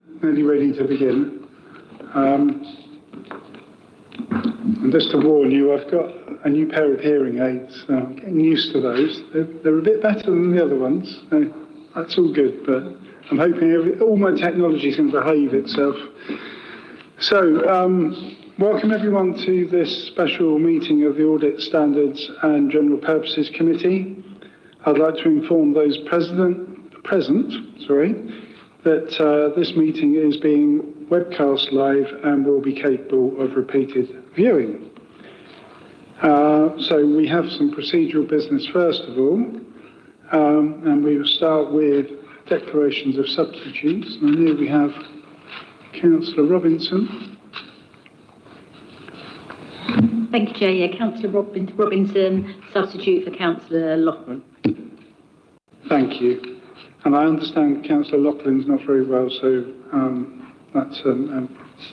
Nearly ready to begin. And just to warn you, I've got a new pair of hearing aids. I'm getting used to those. They're a bit better than the other ones. That's all good, but I'm hoping all my technology is going to behave itself. So, welcome everyone to this special meeting of the Audit Standards and General Purposes Committee. I'd like to inform those present, that this meeting is being webcast live and will be capable of repeated viewing. So we have some procedural business first of all, and we will start with declarations of substitutes. And here we have Councillor Robinson. Thank you, Chair. Yeah, Councillor Robinson, substitute for Councillor Loughlin. Thank you. And I understand Councillor Loughlin's not very well, so that's a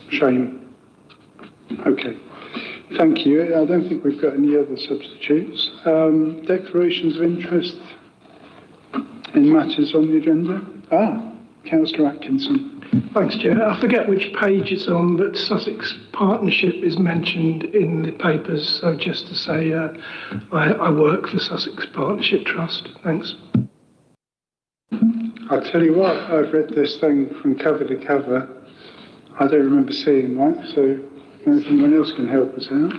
shame. Okay. Thank you. I don't think we've got any other substitutes. Declarations of interest in matters on the agenda. Councillor Atkinson. Thanks, Chair. I forget which page it's on, but Sussex Partnership is mentioned in the papers. So just to say, I work for Sussex Partnership Trust. Thanks. I'll tell you what, I've read this thing from cover to cover. I don't remember seeing that, so if anyone else can help us out.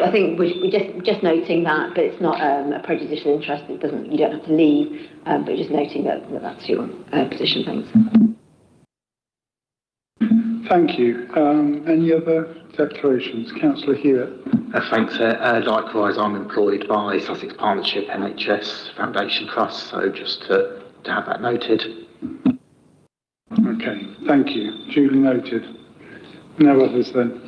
I think we're just noting that, but it's not a prejudicial interest. You don't have to leave, but just noting that that's your position. Thanks. Thank you. Any other declarations? Councillor Hewitt. Thanks. Likewise, I'm employed by Sussex Partnership NHS Foundation Trust, so just to have that noted. Okay, thank you. Duly noted. No others then.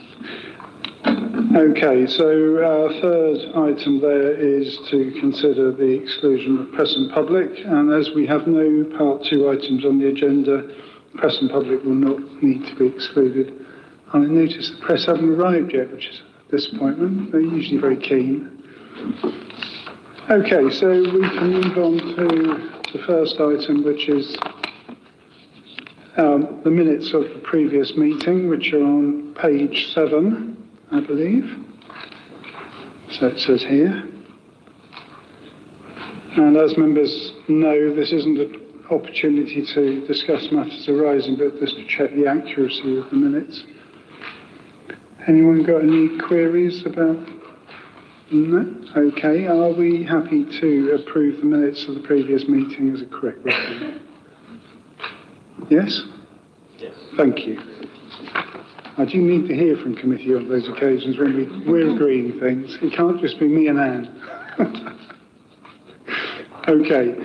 Okay, so our third item there is to consider the exclusion of press and public, and as we have no part 2 items on the agenda, press and public will not need to be excluded. I notice the press haven't arrived yet, which is a disappointment. They're usually very keen. Okay, so we can move on to the first item, which is the minutes of the previous meeting, which are on page 7, I believe. So it says here. And as members know, this isn't an opportunity to discuss matters arising, but just to check the accuracy of the minutes. Anyone got any queries about? No? Okay. Are we happy to approve the minutes of the previous meeting as a correct record? Yes? Yes. Thank you. I do need to hear from committee on those occasions when we're agreeing things. It can't just be me and Anne. Okay.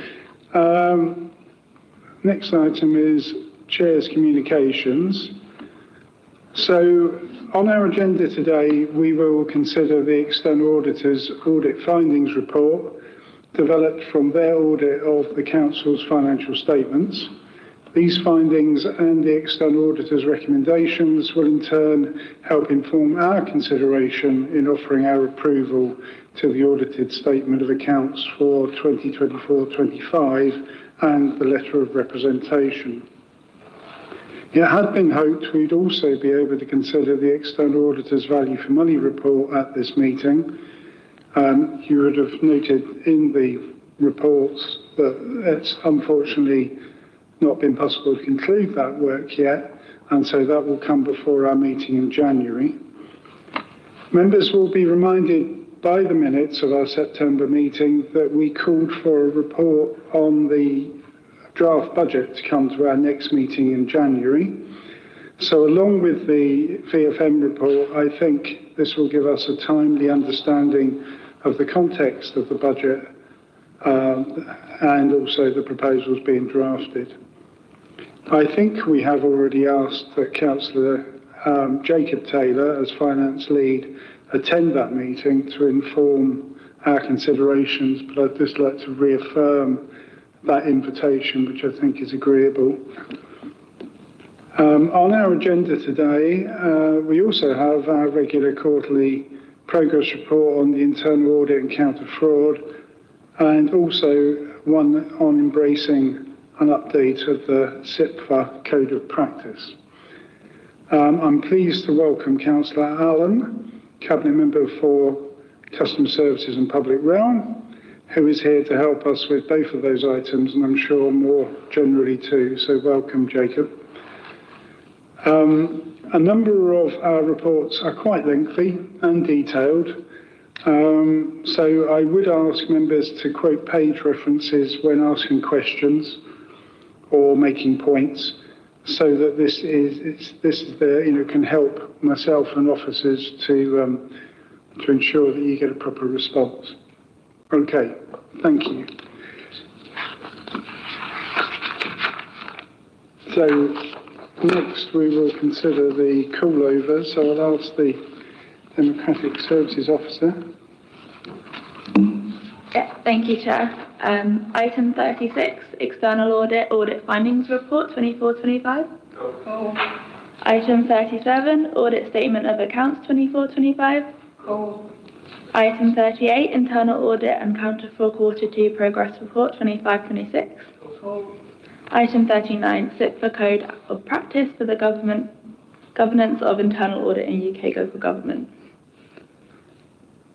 Next item is Chair's communications. So on our agenda today, we will consider the external auditor's audit findings report developed from their audit of the Council's financial statements. These findings and the external auditor's recommendations will in turn help inform our consideration in offering our approval to the audited statement of accounts for 2024-25 and the letter of representation. It had been hoped we'd also be able to consider the external auditor's value for money report at this meeting. You would have noted in the reports that it's unfortunately not been possible to conclude that work yet, and so that will come before our meeting in January. Members will be reminded by the minutes of our September meeting that we called for a report on the draft budget to come to our next meeting in January. So along with the VFM report, I think this will give us a timely understanding of the context of the budget and also the proposals being drafted. I think we have already asked that Councillor Jacob Taylor, as Finance Lead, attend that meeting to inform our considerations, but I'd just like to reaffirm that invitation, which I think is agreeable. On our agenda today, we also have our regular quarterly progress report on the internal audit and counter fraud, and also one on embracing an update of the SIPFA Code of Practice. I'm pleased to welcome Councillor Allen, Cabinet Member for Customer Services and Public Realm, who is here to help us with both of those items, and I'm sure more generally too. So welcome, Jacob. A number of our reports are quite lengthy and detailed, so I would ask members to quote page references when asking questions or making points, so that this is there, can help myself and officers to ensure that you get a proper response. Okay, thank you. So next we will consider the call over. So I'll ask the Democratic Services Officer. Yeah, thank you, Chair. Item 36, External Audit Findings Report 24-25. Call. Item 37, Audit Statement of Accounts 24-25. Call. Item 38, Internal Audit and Counter for Quarter 2 Progress Report 25-26. Call. Item 39, SIPFA Code of Practice for the Governance of Internal Audit in UK Local Government.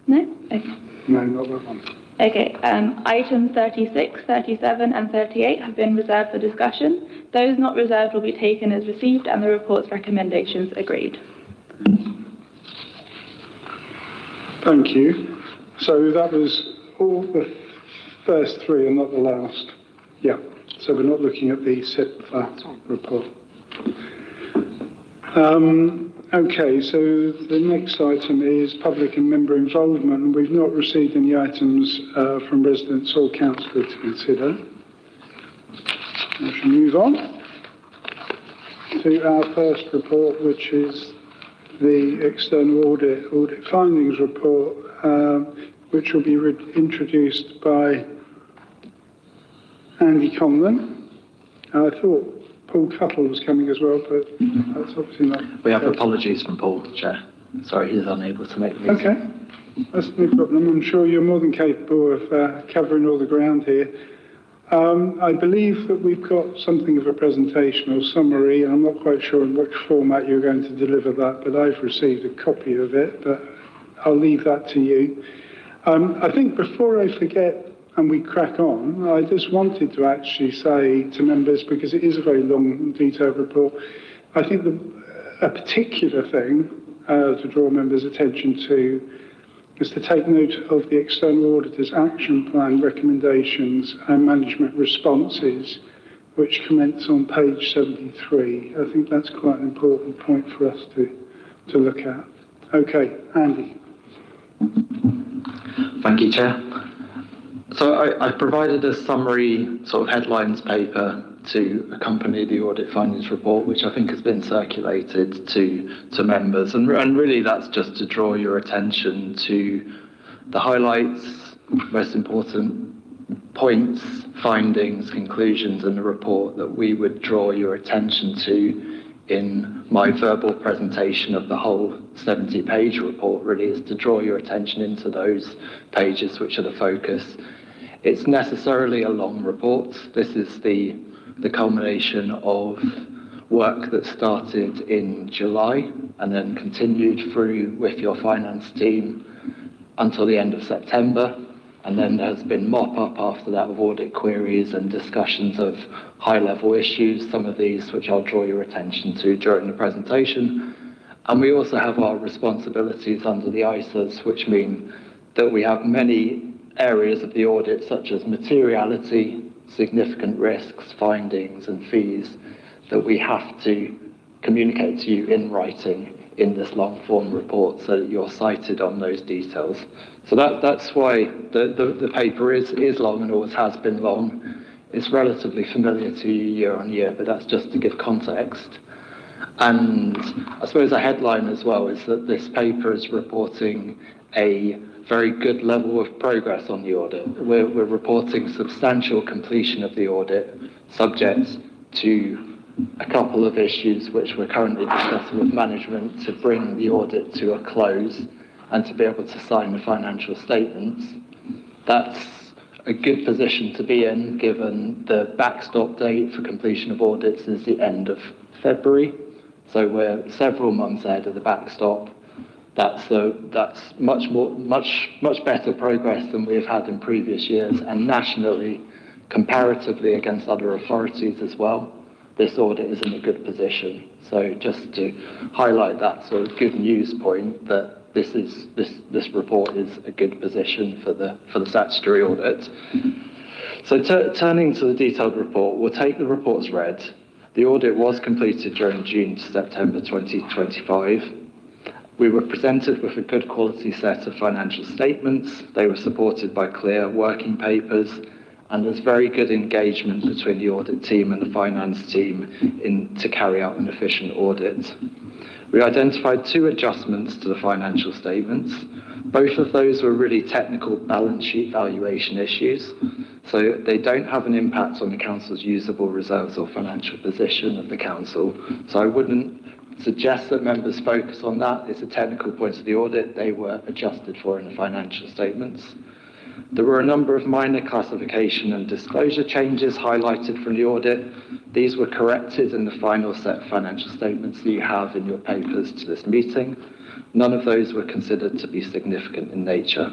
No? Okay. No, not that one. Okay, items 36, 37 and 38 have been reserved for discussion. Those not reserved will be taken as received and the report's recommendations agreed. Thank you. So that was all the first three and not the last. Yeah, so we're not looking at the SIPFA report. Okay, so the next item is public and member involvement. We've not received any items from residents or councillors to consider. We shall move on to our first report, which is the external audit findings report, which will be introduced by Andy Conlon. I thought Paul Cuttle was coming as well, but that's obviously not. We have apologies from Paul, Chair. Sorry, he's unable to make the meeting. Okay, that's no problem. I'm sure you're more than capable of covering all the ground here. I believe that we've got something of a presentation or summary, and I'm not quite sure in which format you're going to deliver that, but I've received a copy of it, but I'll leave that to you. I think before I forget and we crack on, I just wanted to actually say to members, because it is a very long and detailed report, I think a particular thing to draw members' attention to is to take note of the external auditor's action plan recommendations and management responses, which commence on page 73. I think that's quite an important point for us to look at. Okay, Andy. Thank you, Chair. So I provided a summary sort of headlines paper to accompany the audit findings report, which I think has been circulated to members. And really that's just to draw your attention to the highlights, most important points, findings, conclusions in the report that we would draw your attention to in my verbal presentation of the whole 70-page report. Really is to draw your attention into those pages which are the focus. It's necessarily a long report. This is the culmination of work that started in July and then continued through with your finance team until the end of September. And then there's been mop-up after that of audit queries and discussions of high-level issues, some of these which I'll draw your attention to during the presentation. And we also have our responsibilities under the ISAs, which mean that we have many areas of the audit, such as materiality, significant risks, findings and fees, that we have to communicate to you in writing in this long form report so that you're cited on those details. So that's why the paper is long and always has been long. It's relatively familiar to you year on year, but that's just to give context. And I suppose a headline as well is that this paper is reporting a very good level of progress on the audit. We're reporting substantial completion of the audit, subject to a couple of issues which we're currently discussing with management to bring the audit to a close and to be able to sign the financial statements. That's a good position to be in, given the backstop date for completion of audits is the end of February. So we're several months ahead of the backstop. That's much better progress than we've had in previous years, and nationally, comparatively against other authorities as well. This audit is in a good position. So just to highlight that sort of good news point, that this report is a good position for the statutory audit. So turning to the detailed report, we'll take the reports read. The audit was completed during June to September 2025. We were presented with a good quality set of financial statements. They were supported by clear working papers, and there's very good engagement between the audit team and the finance team to carry out an efficient audit. We identified 2 adjustments to the financial statements. Both of those were really technical balance sheet valuation issues, so they don't have an impact on the council's usable reserves or financial position of the council. So I wouldn't suggest that members focus on that. It's a technical point of the audit. They were adjusted for in the financial statements. There were a number of minor classification and disclosure changes highlighted from the audit. These were corrected in the final set of financial statements that you have in your papers to this meeting. None of those were considered to be significant in nature.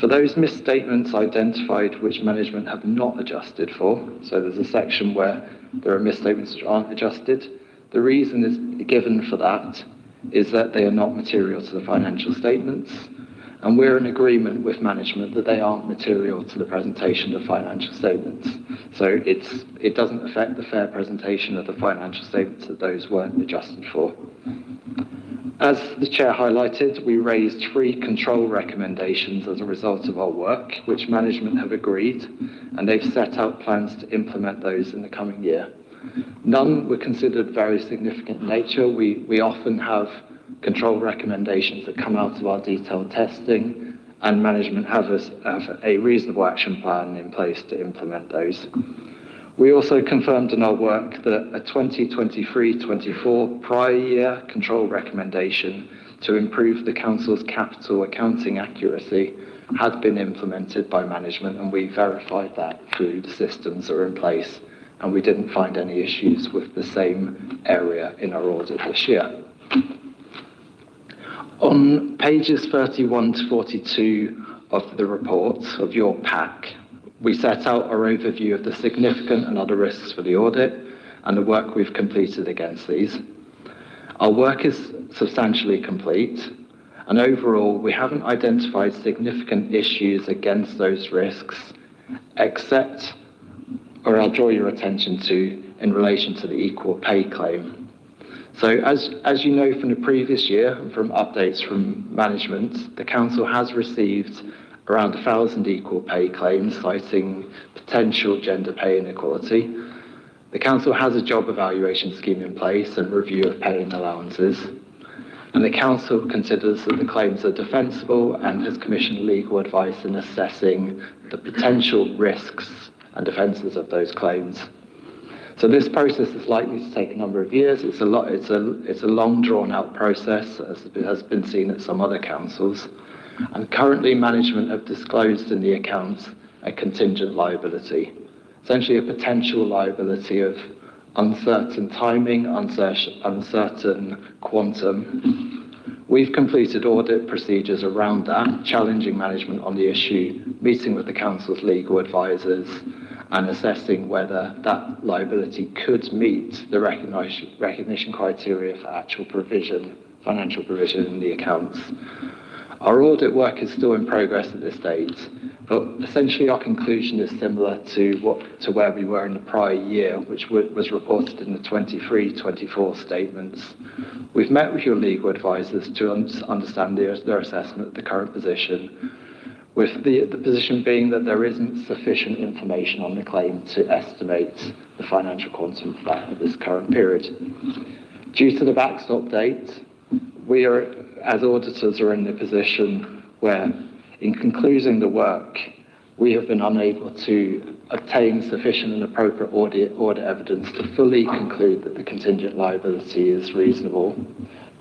For those misstatements identified which management have not adjusted for, so there's a section where there are misstatements which aren't adjusted. The reason is given for that is that they are not material to the financial statements, and we're in agreement with management that they aren't material to the presentation of financial statements. So it doesn't affect the fair presentation of the financial statements that those weren't adjusted for. As the chair highlighted, we raised 3 control recommendations as a result of our work, which management have agreed, and they've set out plans to implement those in the coming year. None were considered very significant in nature. We often have control recommendations that come out of our detailed testing, and management have a reasonable action plan in place to implement those. We also confirmed in our work that a 2023-24 prior year control recommendation to improve the council's capital accounting accuracy had been implemented by management, and we verified that through the systems that are in place, and we didn't find any issues with the same area in our audit this year. On pages 31 to 42 of the report of your pack, we set out our overview of the significant and other risks for the audit and the work we've completed against these. Our work is substantially complete, and overall we haven't identified significant issues against those risks, except, or I'll draw your attention to, in relation to the equal pay claim. So as you know from the previous year and from updates from management, the council has received around 1,000 equal pay claims citing potential gender pay inequality. The council has a job evaluation scheme in place and review of pay and allowances, and the council considers that the claims are defensible and has commissioned legal advice in assessing the potential risks and defences of those claims. So this process is likely to take a number of years. It's a long drawn-out process, as has been seen at some other councils. And currently, management have disclosed in the accounts a contingent liability, essentially a potential liability of uncertain timing, uncertain quantum. We've completed audit procedures around that, challenging management on the issue, meeting with the council's legal advisors, and assessing whether that liability could meet the recognition criteria for actual provision, financial provision in the accounts. Our audit work is still in progress at this stage, but essentially our conclusion is similar to where we were in the prior year, which was reported in the 23-24 statements. We've met with your legal advisors to understand their assessment of the current position, with the position being that there isn't sufficient information on the claim to estimate the financial quantum for that for this current period. Due to the backstop date, we are, as auditors, are in the position where, in concluding the work, we have been unable to obtain sufficient and appropriate audit evidence to fully conclude that the contingent liability is reasonable.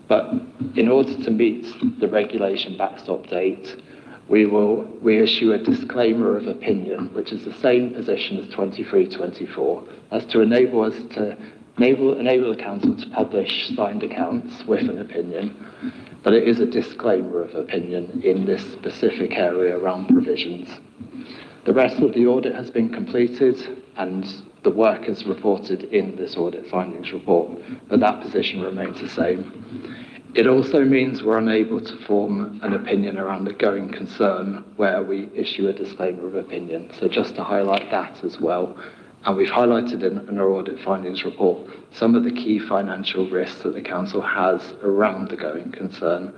But in order to meet the regulation backstop date, we issue a disclaimer of opinion, which is the same position as 23-24, as to enable the council to publish signed accounts with an opinion, but it is a disclaimer of opinion in this specific area around provisions. The rest of the audit has been completed and the work is reported in this audit findings report, but that position remains the same. It also means we're unable to form an opinion around a going concern where we issue a disclaimer of opinion. So just to highlight that as well. And we've highlighted in our audit findings report some of the key financial risks that the council has around the going concern,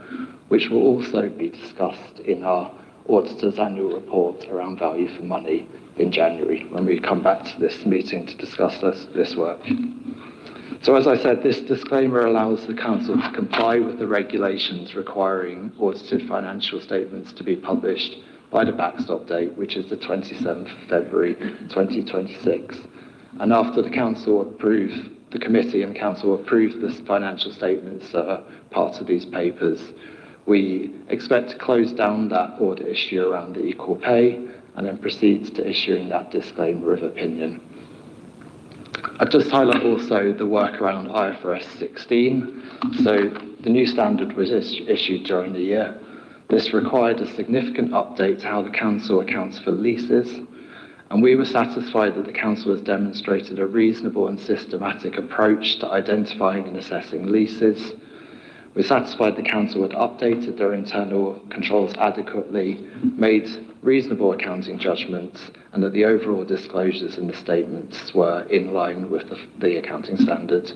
which will also be discussed in our auditor's annual report around value for money in January, when we come back to this meeting to discuss this work. So as I said, this disclaimer allows the council to comply with the regulations requiring audited financial statements to be published by the backstop date, which is the 27th of February 2026. And after the committee and council approve the financial statements that are part of these papers, we expect to close down that audit issue around the equal pay and then proceed to issuing that disclaimer of opinion. I'd just highlight also the work around IFRS 16. So the new standard was issued during the year. This required a significant update to how the council accounts for leases, and we were satisfied that the council has demonstrated a reasonable and systematic approach to identifying and assessing leases. We're satisfied the council had updated their internal controls adequately, made reasonable accounting judgments, and that the overall disclosures in the statements were in line with the accounting standard.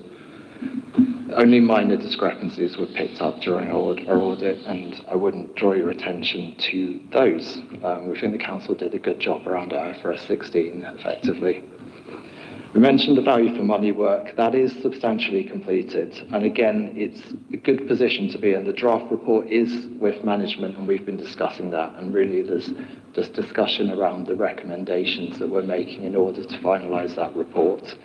Only minor discrepancies were picked up during our audit, and I wouldn't draw your attention to those. We think the council did a good job around IFRS 16 effectively. We mentioned the value for money work. That is substantially completed. And again, it's a good position to be in. The draft report is with management, and we've been discussing that. And really, there's just discussion around the recommendations that we're making in order to finalise that report.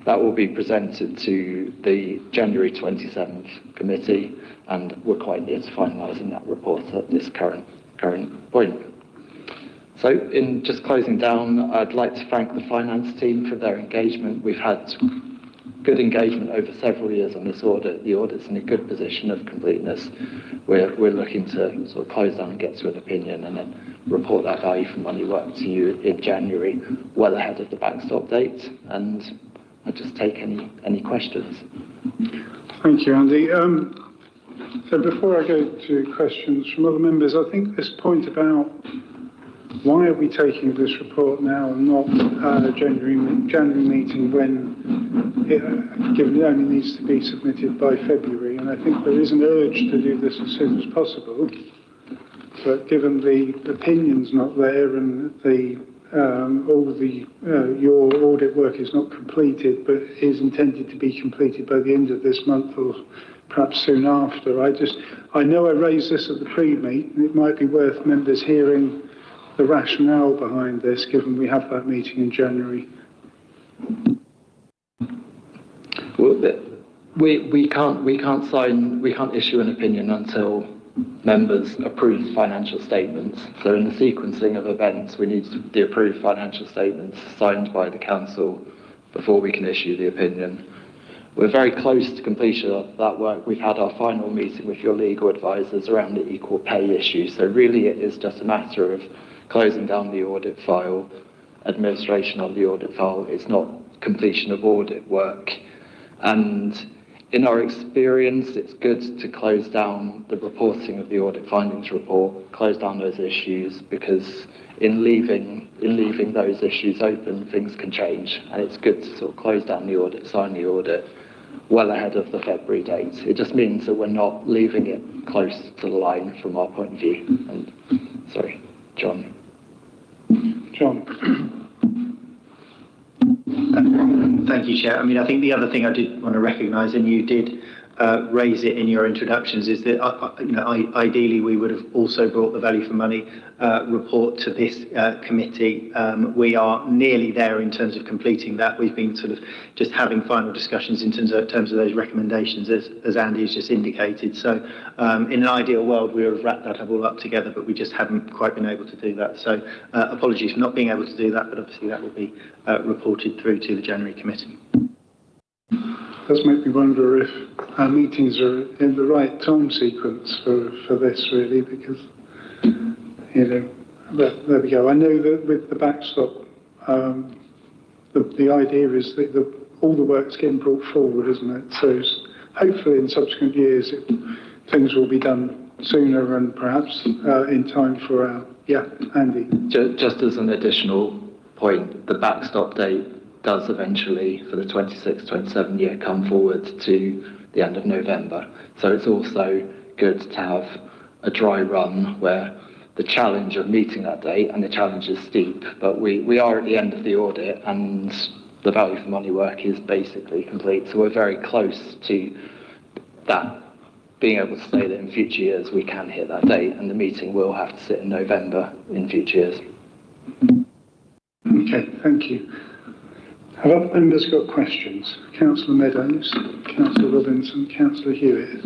That will be presented to the January 27th committee, and we're quite near to finalising that report at this current point. So in just closing down, I'd like to thank the finance team for their engagement. We've had good engagement over several years on this audit. The audit's in a good position of completeness. We're looking to sort of close down and get to an opinion and then report that value for money work to you in January, well ahead of the backstop date. And I'll just take any questions. Thank you, Andy. So before I go to questions from other members, I think this point about why are we taking this report now and not a January meeting when given it only needs to be submitted by February? And I think there is an urge to do this as soon as possible. But given the opinions not there and your audit work is not completed, but is intended to be completed by the end of this month or perhaps soon after, I know I raised this at the pre-meet, and it might be worth members hearing the rationale behind this, given we have that meeting in January. Well, we can't issue an opinion until members approve financial statements. So in the sequencing of events, we need the approved financial statements signed by the council before we can issue the opinion. We're very close to completion of that work. We've had our final meeting with your legal advisors around the equal pay issue. So really it is just a matter of closing down the audit file, administration of the audit file. It's not completion of audit work. And in our experience, it's good to close down the reporting of the audit findings report, close down those issues, because in leaving those issues open, things can change. And it's good to sort of close down the audit, sign the audit well ahead of the February date. It just means that we're not leaving it close to the line from our point of view. And sorry, John. Thank you, Chair. I mean, I think the other thing I did want to recognise, and you did raise it in your introductions is that, ideally we would have also brought the value for money report to this committee. We are nearly there in terms of completing that. We've been sort of just having final discussions in terms of those recommendations, as Andy has just indicated. So in an ideal world, we would have wrapped that all up together, but we just haven't quite been able to do that. So apologies for not being able to do that, but obviously that will be reported through to the January committee. It does make me wonder if our meetings are in the right time sequence for this, really, because, there we go. I know that with the backstop, the idea is that all the work's getting brought forward, isn't it? So hopefully in subsequent years, things will be done sooner and perhaps in time for our, Andy. Just as an additional point, the backstop date does eventually, for the 26-27 year, come forward to the end of November. So it's also good to have a dry run where the challenge of meeting that date, and the challenge is steep, but we are at the end of the audit and the value for money work is basically complete. So we're very close to that, being able to say that in future years we can hit that date, and the meeting will have to sit in November in future years. Okay, thank you. Have other members got questions? Councillor Meadows, Councillor Robinson, Councillor Hewitt.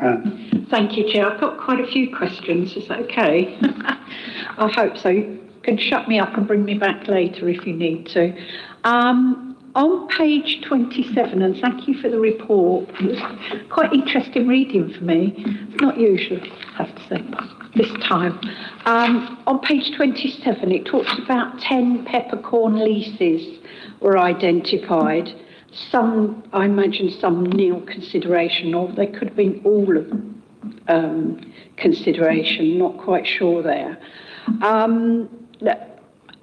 Anne. Thank you, Chair. I've got quite a few questions. Is that okay? I hope so. You can shut me up and bring me back later if you need to. On page 27, and thank you for the report, it was quite interesting reading for me. It's not usual, I have to say, but this time. On page 27, it talks about 10 peppercorn leases were identified. Some, I imagine, some nil consideration, or they could have been all of consideration, not quite sure there.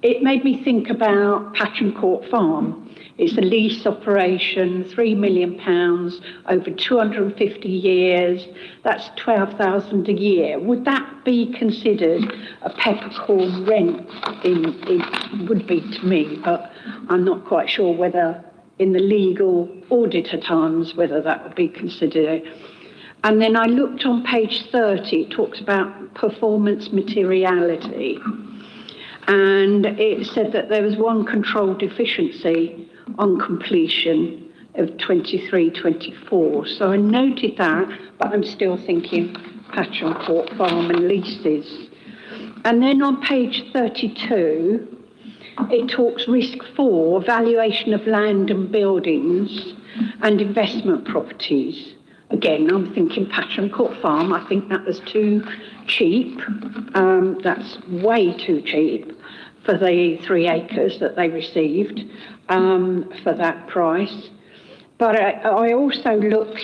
It made me think about Patron Court Farm. It's a lease operation, £3 million over 250 years. That's £12,000 a year. Would that be considered a peppercorn rent? It would be to me, but I'm not quite sure whether in the legal auditor times, whether that would be considered. And then I looked on page 30, it talks about performance materiality. And it said that there was one control deficiency on completion of 23-24. So I noted that, but I'm still thinking Patron Court Farm and leases. And then on page 32, it talks risk 4, valuation of land and buildings and investment properties. Again, I'm thinking Patron Court Farm. I think that was too cheap. That's way too cheap for the 3 acres that they received for that price. But I also looked,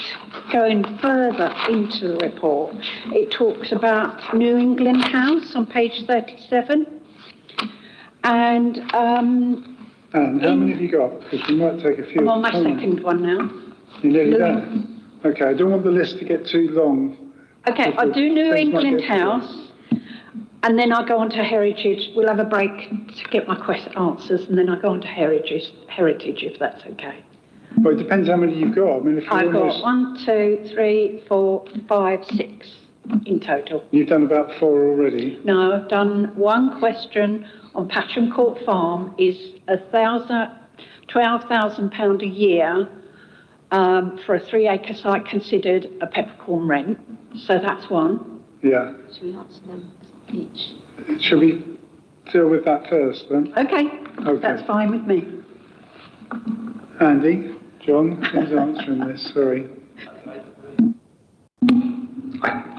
going further into the report, it talks about New England House on page 37. And how many have you got? Because we might take a few. I'm on my second one now. You're nearly there? Okay, I don't want the list to get too long. Okay, I'll do New England House, and then I'll go on to Heritage. We'll have a break to get my answers, and then I'll go on to Heritage, if that's okay. Well, it depends how many you've got. I mean, if I've got 1, 2, 3, 4, 5, 6 in total. You've done about 4 already? No, I've done one question on Patron Court Farm is £12,000 a year for a 3 acre site considered a peppercorn rent. So that's one. Yeah. Should we answer them each? Shall we deal with that first then? Okay. That's fine with me. Andy, John, who's answering this? Sorry.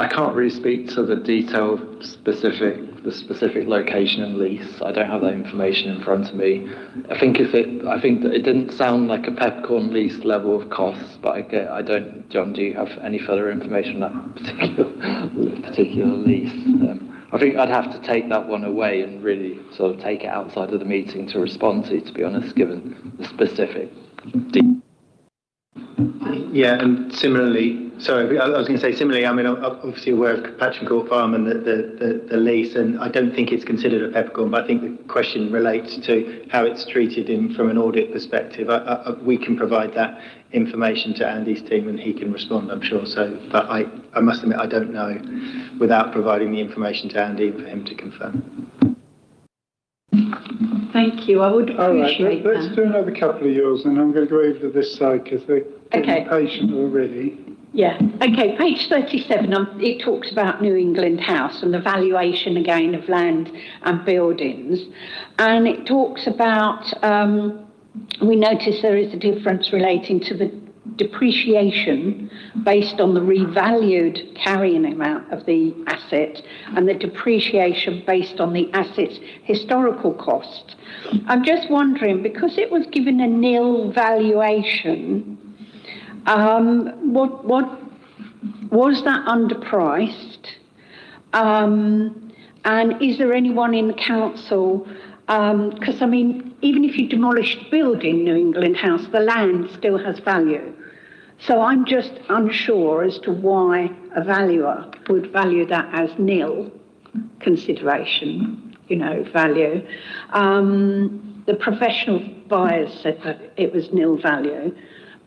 I can't really speak to the detailed specific location and lease. I don't have that information in front of me. I think that it didn't sound like a peppercorn lease level of costs, but I don't. John, do you have any further information on that particular lease? I think I'd have to take that one away and really sort of take it outside of the meeting to respond to be honest, given the specific. Yeah, and similarly, Sorry, I was going to say similarly, I mean, I'm obviously aware of Patcham Court Farm and the lease, and I don't think it's considered a peppercorn, but I think the question relates to how it's treated from an audit perspective. We can provide that information to Andy's team and he can respond, I'm sure. So, but I must admit, I don't know without providing the information to Andy for him to confirm. Thank you. I would appreciate All right, let's do another couple of yours, and I'm going to go over to this side because they're getting patient already. Yeah. Okay. Page 37. It talks about New England House and the valuation again of land and buildings, and it talks about. We notice there is a difference relating to the depreciation based on the revalued carrying amount of the asset and the depreciation based on the asset's historical cost. I'm just wondering, because it was given a nil valuation, what was that underpriced? And is there anyone in the council? Because I mean, even if you demolish the building, New England House, the land still has value. So I'm just unsure as to why a valuer would value that as nil consideration, value. The professional buyers said that it was nil value.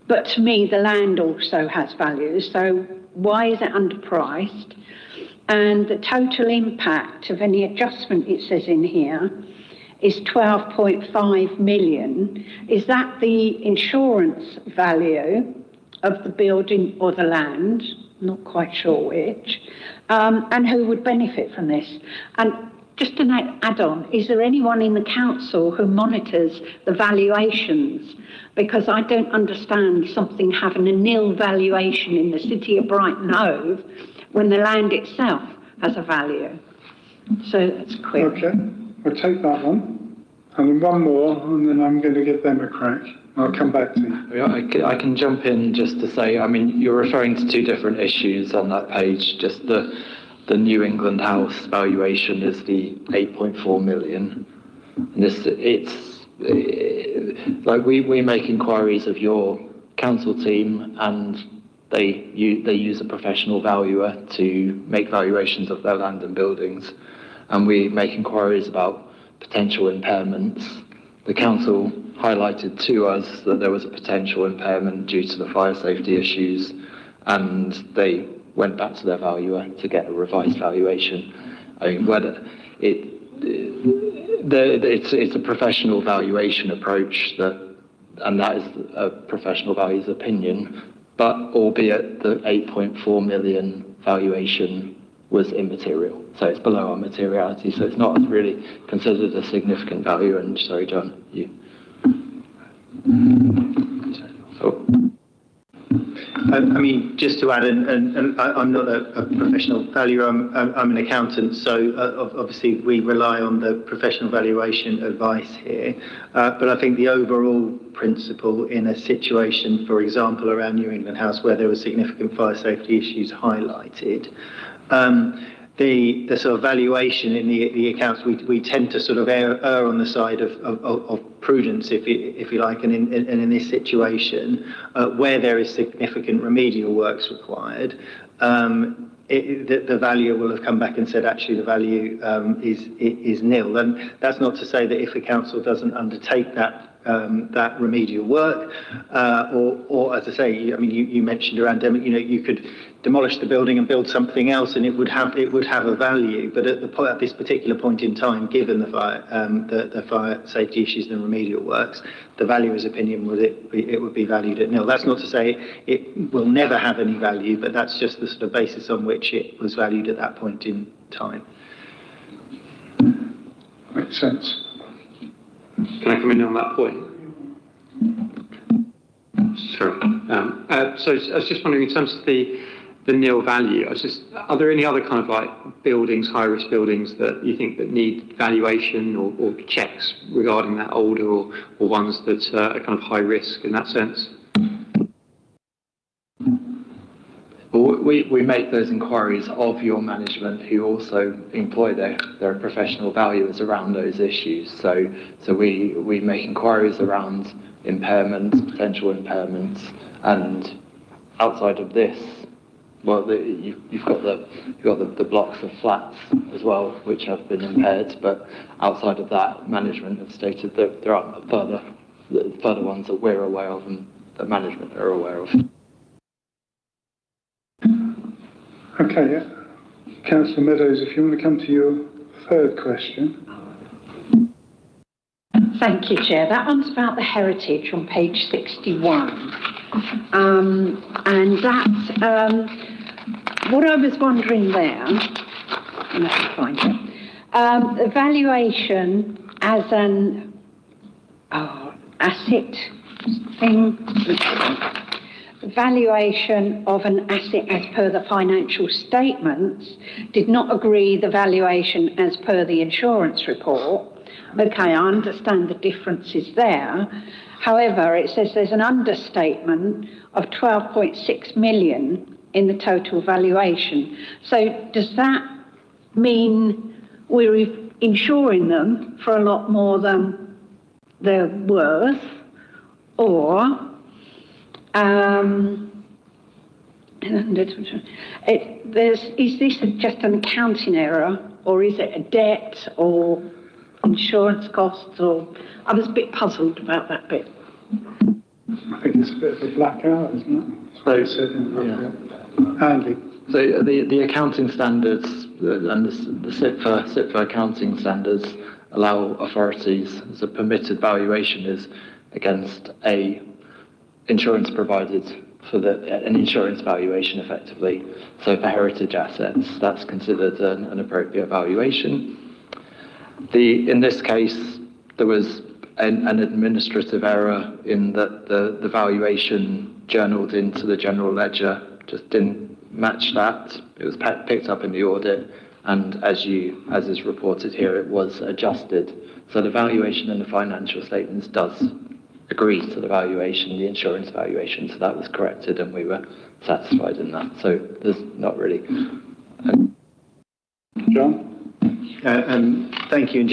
But to me, the land also has value. So why is it underpriced? And the total impact of any adjustment, it says in here, is 12.5 million. Is that the insurance value of the building or the land? Not quite sure which. And who would benefit from this? And just an add-on, is there anyone in the council who monitors the valuations? Because I don't understand something having a nil valuation in the city of Brighton Hove when the land itself has a value. So that's a query. Okay, we'll take that one. And then one more, and then I'm going to give them a crack. I'll come back to you. I can jump in just to say, I mean, you're referring to two different issues on that page. Just the New England House valuation is the 8.4 million. And like we make inquiries of your council team, and they use a professional valuer to make valuations of their land and buildings, and we make inquiries about potential impairments. The council highlighted to us that there was a potential impairment due to the fire safety issues, and they went back to their valuer to get a revised valuation. I mean, whether it's a professional valuation approach and that is a professional valuer's opinion, but albeit the 8.4 million valuation was immaterial. So it's below our materiality, so it's not really considered a significant value. And sorry, John, you. So. I mean, just to add, and I'm not a professional valuer, I'm an accountant, so obviously we rely on the professional valuation advice here. But I think the overall principle in a situation, for example, around New England House, where there were significant fire safety issues highlighted, the sort of valuation in the accounts, we tend to sort of err on the side of prudence, if you like, and in this situation, where there is significant remedial works required, the valuer will have come back and said, actually, the value is nil. And that's not to say that if a council doesn't undertake that remedial work, or as I say, I mean, you mentioned around, you could demolish the building and build something else, and it would have a value. But at this particular point in time, given the fire safety issues and remedial works, the valuer's opinion was it would be valued at nil. That's not to say it will never have any value, but that's just the sort of basis on which it was valued at that point in time. Makes sense. Can I come in on that point? Sure. So I was just wondering, in terms of the nil value, are there any other kind of like buildings, high-risk buildings that you think that need valuation or checks regarding that older or ones that are kind of high risk in that sense? Well, we make those inquiries of your management, who also employ their professional valuers around those issues. So we make inquiries around impairments, potential impairments, and outside of this, well, you've got the blocks of flats as well, which have been impaired. But outside of that, management have stated that there are further ones that we're aware of and that management are aware of. Okay, yeah. Councillor Meadows, if you want to come to your third question. Thank you, Chair. That one's about the heritage on page 61. And that's what I was wondering there. Let me find it. Evaluation as an asset thing. Valuation of an asset as per the financial statements did not agree the valuation as per the insurance report. Okay, I understand the differences there. However, it says there's an understatement of 12.6 million in the total valuation. So does that mean we're insuring them for a lot more than they're worth? Or is this just an accounting error, or is it a debt or insurance costs? Or I was a bit puzzled about that bit. I think it's a bit of a blackout, isn't it? Andy. So the accounting standards and the SIPFA accounting standards allow authorities, as a permitted valuation is against a insurance provided for an insurance valuation effectively. So for heritage assets, that's considered an appropriate valuation. In this case, there was an administrative error in that the valuation journaled into the general ledger just didn't match that. It was picked up in the audit, and as is reported here, it was adjusted. So the valuation in the financial statements does agree to the valuation, the insurance valuation, so that was corrected and we were satisfied in that. So there's not really... John? Thank you. And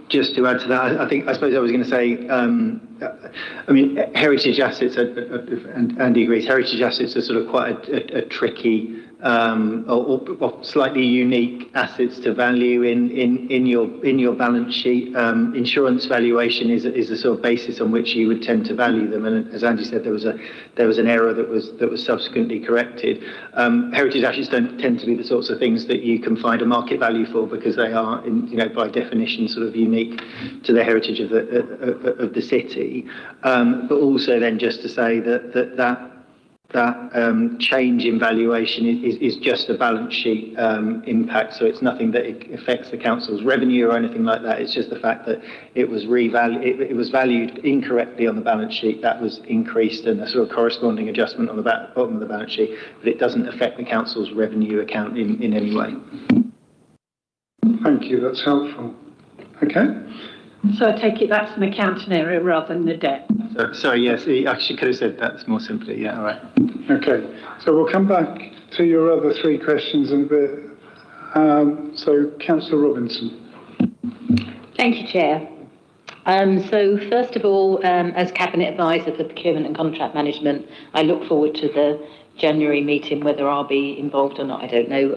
just to add to that, I suppose I was going to say, I mean, heritage assets, and Andy agrees, heritage assets are sort of quite a tricky or slightly unique assets to value in your balance sheet. Insurance valuation is a sort of basis on which you would tend to value them. And as Andy said, there was an error that was subsequently corrected. Heritage assets don't tend to be the sorts of things that you can find a market value for, because they are, by definition, sort of unique to the heritage of the city. But also then just to say that change in valuation is just a balance sheet impact, so it's nothing that affects the council's revenue or anything like that. It's just the fact that it was it was valued incorrectly on the balance sheet. That was increased, and a sort of corresponding adjustment on the bottom of the balance sheet, but it doesn't affect the council's revenue account in any way. Thank you, that's helpful. Okay. So I take it that's an accounting error rather than a debt. Sorry, yes, I actually could have said that more simply. Yeah, all right. Okay, so we'll come back to your other three questions in a bit. So, Councillor Robinson. Thank you, Chair. So first of all, as Cabinet Advisor for Procurement and Contract Management, I look forward to the January meeting. Whether I'll be involved or not, I don't know,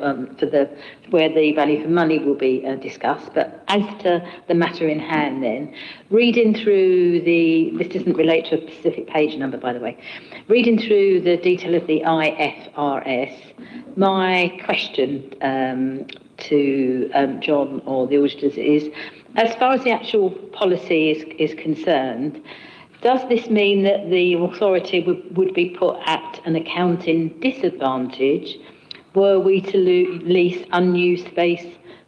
where the value for money will be discussed. But as to the matter in hand then, reading through this doesn't relate to a specific page number, by the way, reading through the detail of the IFRS, my question to John or the auditors is, as far as the actual policy is concerned, does this mean that the authority would be put at an accounting disadvantage were we to lease unused space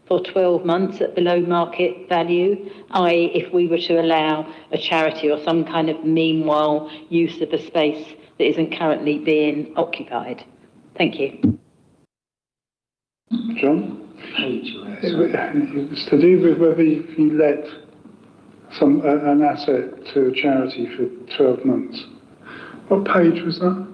for 12 months at below market value, i.e. if we were to allow a charity or some kind of meanwhile use of a space that isn't currently being occupied? Thank you. John? It was to do with whether you let an asset to a charity for 12 months. What page was that?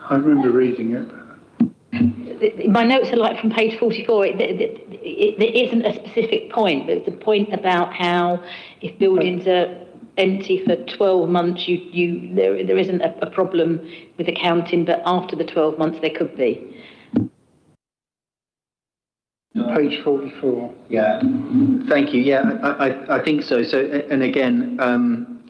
I remember reading it. My notes are like from page 44. It isn't a specific point, but it's a point about how if buildings are empty for 12 months, there isn't a problem with accounting, but after the 12 months there could be. Page 44. Yeah, thank you. Yeah, I think so. So, and again,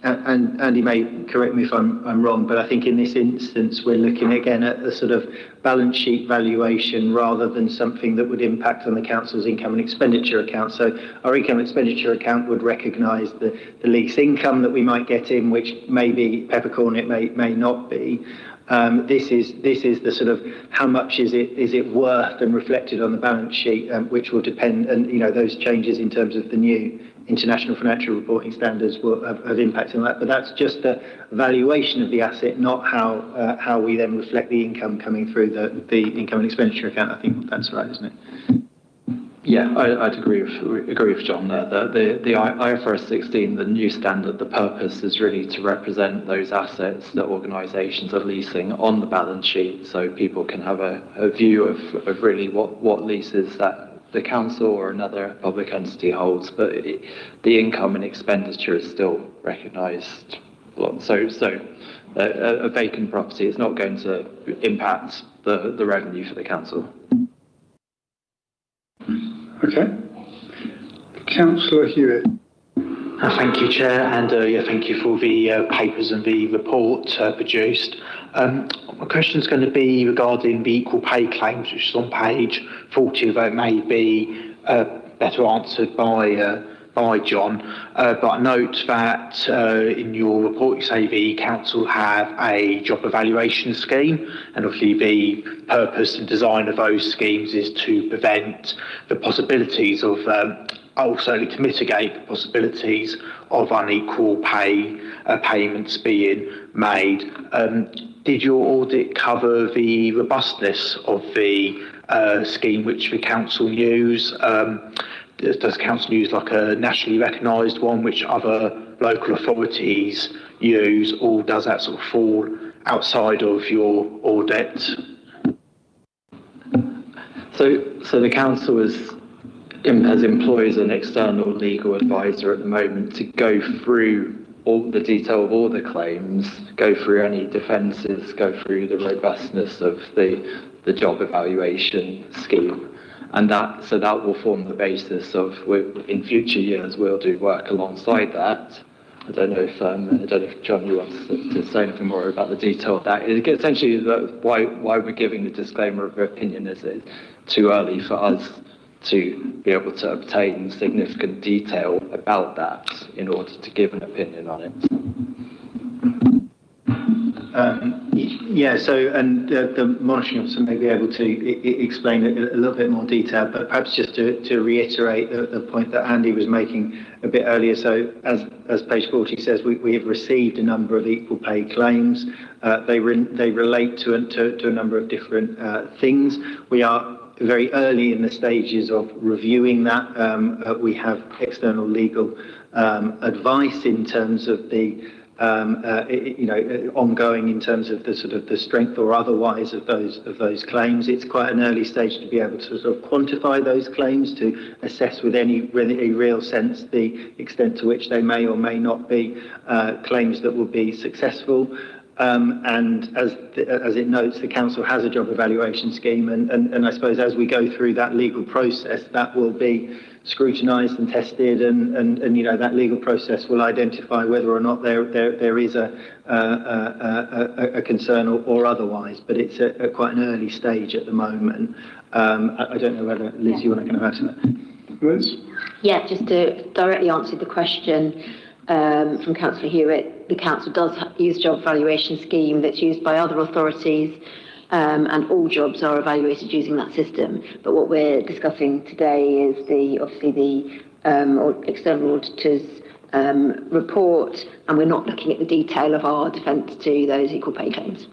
and Andy may correct me if I'm wrong, but I think in this instance we're looking again at a sort of balance sheet valuation rather than something that would impact on the council's income and expenditure account. So our income and expenditure account would recognise the lease income that we might get in, which may be peppercorn, it may not be. This is the sort of how much is it worth and reflected on the balance sheet, which will depend, and those changes in terms of the new international financial reporting standards will have impact on that. But that's just the valuation of the asset, not how we then reflect the income coming through the income and expenditure account. I think that's right, isn't it? Yeah, I'd agree with John there. The IFRS 16, the new standard, the purpose is really to represent those assets that organisations are leasing on the balance sheet, so people can have a view of really what leases that the council or another public entity holds. But the income and expenditure is still recognised. So a vacant property is not going to impact the revenue for the council. Okay. Councillor Hewitt. Thank you, Chair, and thank you for the papers and the report produced. My question is going to be regarding the equal pay claims, which is on page 40, although it may be better answered by John. But I note that in your report you say the council have a job evaluation scheme, and obviously the purpose and design of those schemes is to prevent the possibilities of certainly to mitigate the possibilities of unequal payments being made. Did your audit cover the robustness of the scheme which the council use? Does council use like a nationally recognised one which other local authorities use, or does that sort of fall outside of your audit? So the council has employs an external legal advisor at the moment to go through all the detail of all the claims, go through any defences, go through the robustness of the job evaluation scheme. And that will form the basis of, in future years, we'll do work alongside that. I don't know if John, you want to say anything more about the detail of that. Essentially, why we're giving the disclaimer of opinion is it's too early for us to be able to obtain significant detail about that in order to give an opinion on it. The monitoring officer may be able to explain it a little bit more detail, but perhaps just to reiterate the point that Andy was making a bit earlier. So as page 40 says, we have received a number of equal pay claims. They relate to a number of different things. We are very early in the stages of reviewing that. We have external legal advice in terms of the ongoing in terms of the sort of the strength or otherwise of those claims. It's quite an early stage to be able to sort of quantify those claims, to assess with any real sense the extent to which they may or may not be claims that will be successful. And as it notes, the council has a job evaluation scheme, and I suppose as we go through that legal process, that will be scrutinised and tested, and that legal process will identify whether or not there is a concern or otherwise. But it's at quite an early stage at the moment. I don't know whether Liz, you want to kind of add to that? Liz? Yeah, just to directly answer the question from Councillor Hewitt, the council does use a job valuation scheme that's used by other authorities, and all jobs are evaluated using that system. But what we're discussing today is the external auditor's report, and we're not looking at the detail of our defence to those equal pay claims.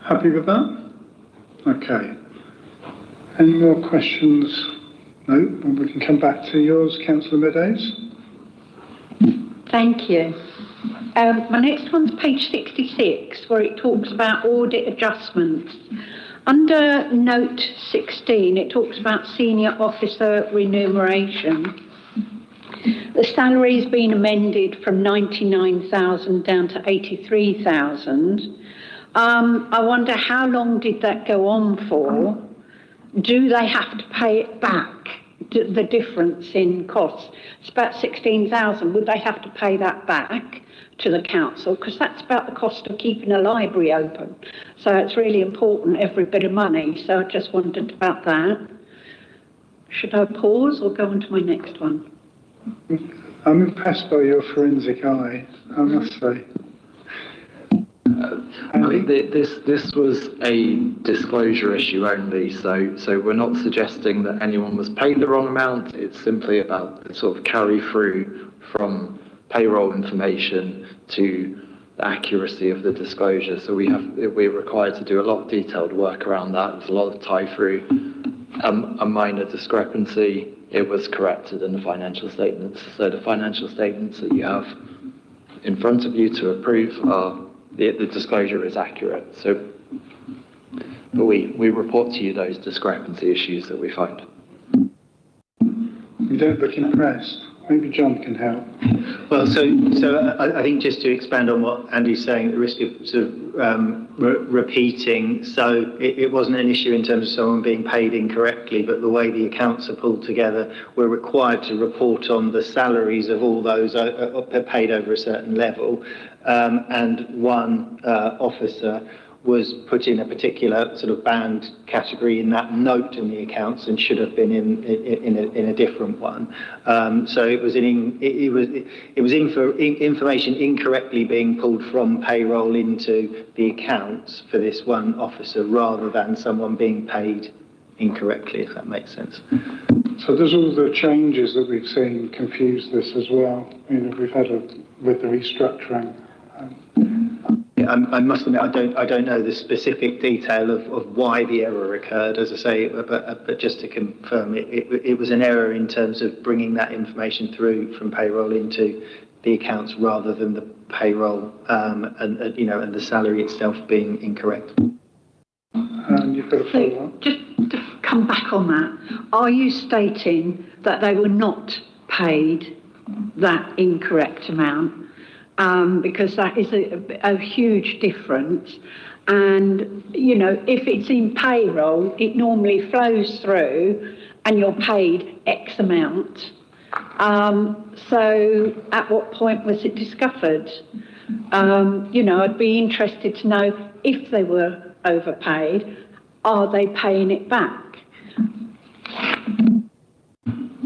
Happy with that? Okay. Any more questions? No? Well, we can come back to yours, Councillor Meadows. Thank you. My next one's page 66, where it talks about audit adjustments. Under note 16, it talks about senior officer remuneration. The salary's been amended from 99,000 down to 83,000. I wonder how long did that go on for? Do they have to pay it back? The difference in costs? It's about 16,000. Would they have to pay that back to the council? Because that's about the cost of keeping a library open. So it's really important, every bit of money. So I just wondered about that. Should I pause or go on to my next one? I'm impressed by your forensic eye, I must say. I mean, this was a disclosure issue only, so we're not suggesting that anyone was paid the wrong amount. It's simply about the sort of carry through from payroll information to the accuracy of the disclosure. So we're required to do a lot of detailed work around that. There's a lot of tie through. A minor discrepancy, it was corrected in the financial statements. So the financial statements that you have in front of you to approve are the disclosure is accurate. So, but we report to you those discrepancy issues that we find. You don't look impressed. Maybe John can help. Well, so I think just to expand on what Andy's saying, at the risk of sort of repeating, so it wasn't an issue in terms of someone being paid incorrectly, but the way the accounts are pulled together, we're required to report on the salaries of all those paid over a certain level, and one officer was put in a particular sort of band category in that note in the accounts and should have been in a different one. So it was information incorrectly being pulled from payroll into the accounts for this one officer rather than someone being paid incorrectly, if that makes sense. So does all the changes that we've seen confuse this as well? You know, we've had with the restructuring. I must admit, I don't know the specific detail of why the error occurred, as I say, but just to confirm, it was an error in terms of bringing that information through from payroll into the accounts rather than the payroll and the salary itself being incorrect. And you've got a follow-up? Just to come back on that, are you stating that they were not paid that incorrect amount? Because that is a huge difference. And, you know, if it's in payroll, it normally flows through and you're paid X amount. So at what point was it discovered? You know, I'd be interested to know if they were overpaid, are they paying it back?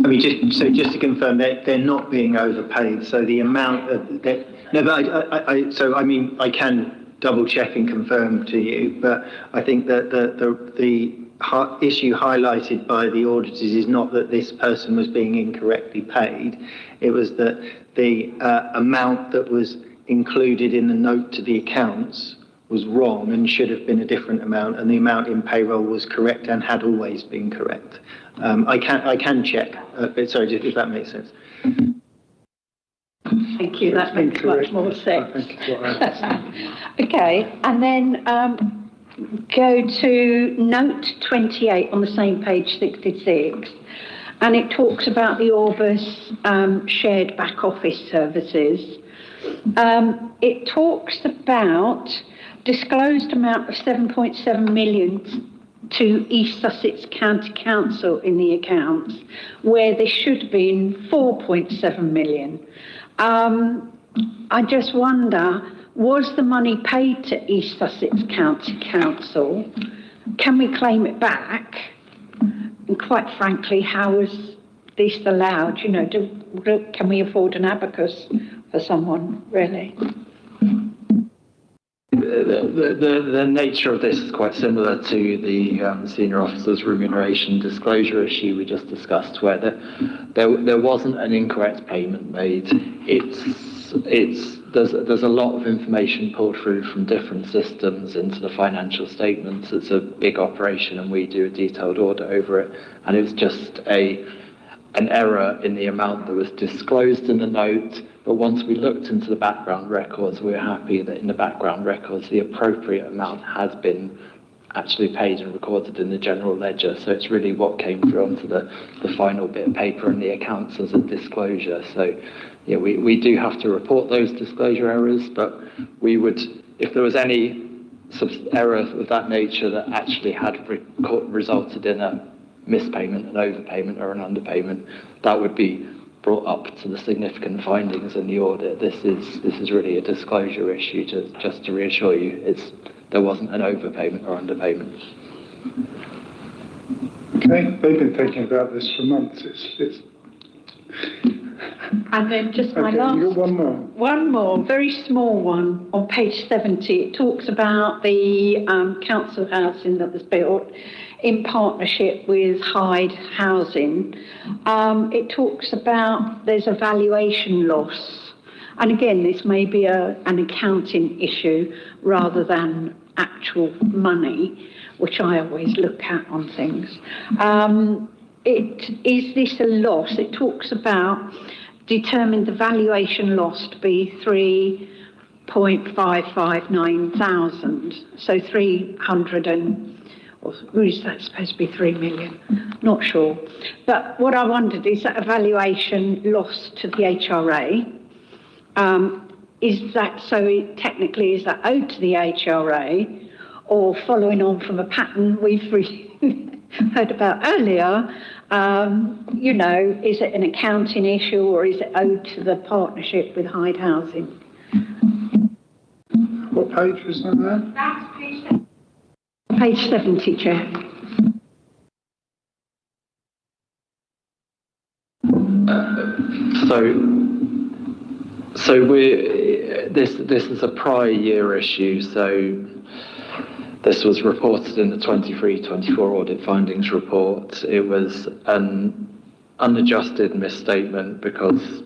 I mean, just to confirm, they're not being overpaid. So the amount of that. No, but I can double check and confirm to you. But I think that the issue highlighted by the auditors is not that this person was being incorrectly paid. It was that the amount that was included in the note to the accounts was wrong and should have been a different amount, and the amount in payroll was correct and had always been correct. I can check, sorry, if that makes sense. Thank you, that makes much more sense. Okay, and then go to note 28 on the same page 66, and it talks about the Orbis shared back office services. It talks about disclosed amount of 7.7 million to East Sussex County Council in the accounts, where there should have been 4.7 million. I just wonder, was the money paid to East Sussex County Council? Can we claim it back? And quite frankly, how is this allowed? You know, can we afford an abacus for someone, really? The nature of this is quite similar to the senior officer's remuneration disclosure issue we just discussed, where there wasn't an incorrect payment made. There's a lot of information pulled through from different systems into the financial statements. It's a big operation, and we do a detailed audit over it. And it's just an error in the amount that was disclosed in the note. But once we looked into the background records, we were happy that in the background records, the appropriate amount has been actually paid and recorded in the general ledger. So it's really what came through onto the final bit of paper in the accounts as a disclosure. So yeah, we do have to report those disclosure errors, but we would, if there was any error of that nature that actually had resulted in a mispayment, an overpayment or an underpayment, that would be brought up to the significant findings in the audit. This is really a disclosure issue, just to reassure you, there wasn't an overpayment or underpayment. Okay, they've been thinking about this for months. And then just my Okay, last... you've got One more, very small one, on page 70. It talks about the council housing that was built in partnership with Hyde Housing. It talks about there's a valuation loss. And again, this may be an accounting issue rather than actual money, which I always look at on things. Is this a loss? It talks about determined the valuation loss to be 3.559 thousand. So 300 and, or is that supposed to be 3 million? Not sure. But what I wondered, is that a valuation loss to the HRA? Is that, so technically, is that owed to the HRA? Or following on from a pattern we've heard about earlier, you know, is it an accounting issue or is it owed to the partnership with Hyde Housing? What page was that there? That's page 70, Chair. So this is a prior year issue, so this was reported in the 23-24 audit findings report. It was an unadjusted misstatement because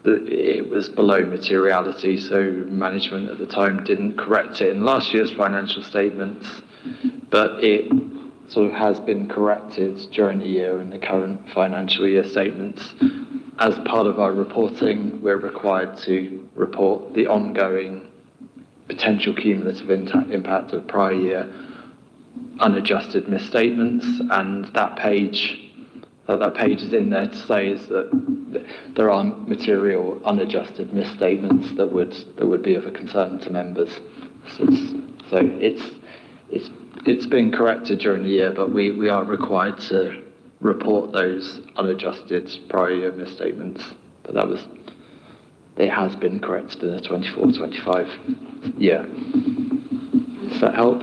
it was below materiality, so management at the time didn't correct it in last year's financial statements, but it sort of has been corrected during the year in the current financial year statements. As part of our reporting, we're required to report the ongoing potential cumulative impact of prior year unadjusted misstatements, and that page is in there to say is that there are material unadjusted misstatements that would be of a concern to members. So it's been corrected during the year, but we are required to report those unadjusted prior year misstatements. But it has been corrected in the 24-25 year. Does that help?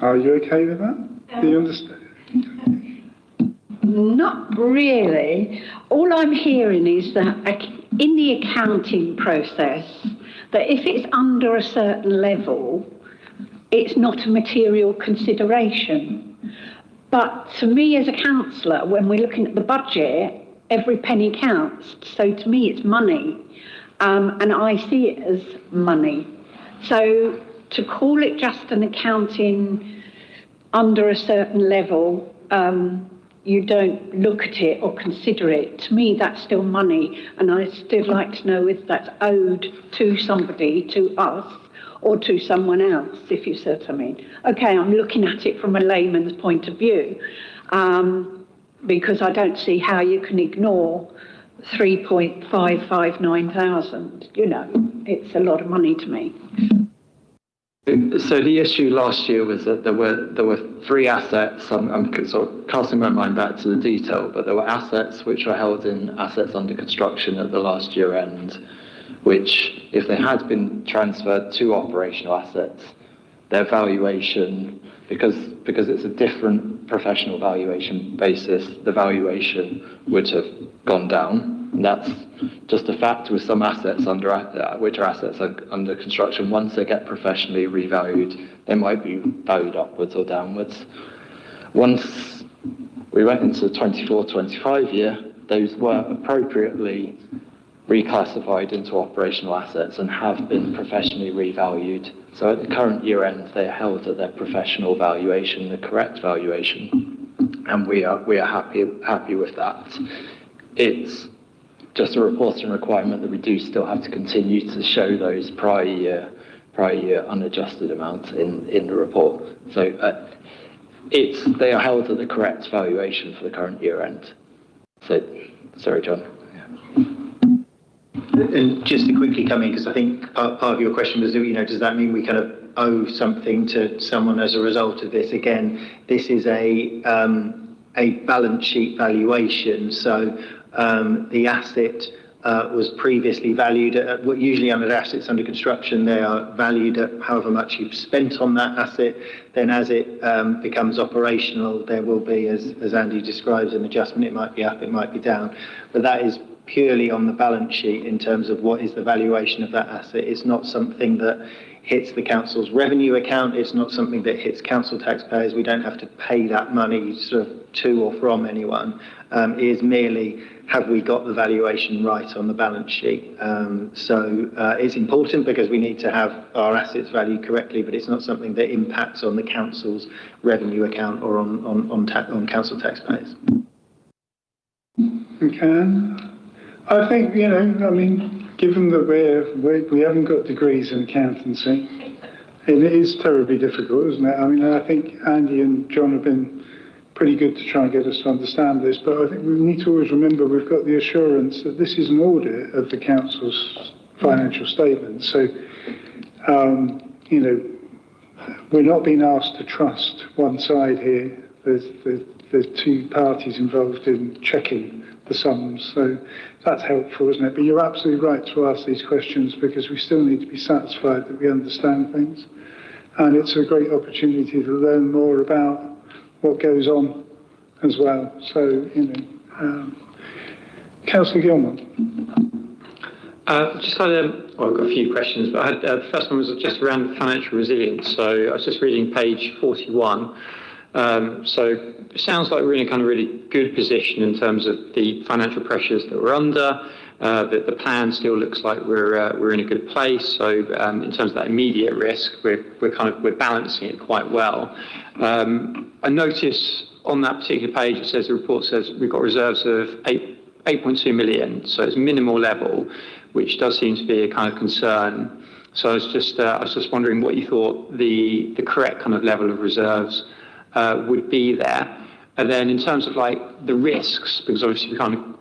Are you okay with that? Do you understand? Not really. All I'm hearing is that in the accounting process, that if it's under a certain level, it's not a material consideration. But to me as a councillor, when we're looking at the budget, every penny counts. So to me, it's money. And I see it as money. So to call it just an accounting under a certain level, you don't look at it or consider it. To me, that's still money. And I'd still like to know if that's owed to somebody, to us, or to someone else, if you see what I mean. Okay, I'm looking at it from a layman's point of view, because I don't see how you can ignore 3.559 thousand. You know, it's a lot of money to me. So the issue last year was that there were three assets. I'm sort of casting my mind back to the detail, but there were assets which were held in assets under construction at the last year end, which, if they had been transferred to operational assets, their valuation, because it's a different professional valuation basis, the valuation would have gone down. And that's just a fact with some assets which are assets under construction. Once they get professionally revalued, they might be valued upwards or downwards. Once we went into the 24-25 year, those were appropriately reclassified into operational assets and have been professionally revalued. So at the current year end, they are held at their professional valuation, the correct valuation, and we are happy with that. It's just a reporting requirement that we do still have to continue to show those prior year unadjusted amounts in the report. So they are held at the correct valuation for the current year end. So sorry, John. Yeah. And just to quickly come in, because I think part of your question was, does that mean we kind of owe something to someone as a result of this? Again, this is a balance sheet valuation. So the asset was previously valued at, usually under assets under construction, they are valued at however much you've spent on that asset. Then as it becomes operational, there will be, as Andy describes, an adjustment. It might be up, it might be down. But that is purely on the balance sheet in terms of what is the valuation of that asset. It's not something that hits the council's revenue account. It's not something that hits council taxpayers. We don't have to pay that money sort of to or from anyone. It is merely, have we got the valuation right on the balance sheet? So it's important because we need to have our assets valued correctly, but it's not something that impacts on the council's revenue account or on council taxpayers. Okay. I think, given that we haven't got degrees in accountancy, it is terribly difficult, isn't it? I think Andy and John have been pretty good to try and get us to understand this, but I think we need to always remember we've got the assurance that this is an audit of the council's financial statements. So, we're not being asked to trust one side here. There's two parties involved in checking the sums. So that's helpful, isn't it? But you're absolutely right to ask these questions because we still need to be satisfied that we understand things. And it's a great opportunity to learn more about what goes on as well. So, Councillor Gilmore. I've got a few questions, but the first one was just around financial resilience. So I was just reading page 41. So it sounds like we're in a kind of really good position in terms of the financial pressures that we're under. That the plan still looks like we're in a good place. So in terms of that immediate risk, we're balancing it quite well. I notice on that particular page the report says we've got reserves of 8.2 million. So it's minimal level, which does seem to be a kind of concern. So I was just wondering what you thought the correct kind of level of reserves would be there. And then in terms of like the risks, because obviously we can't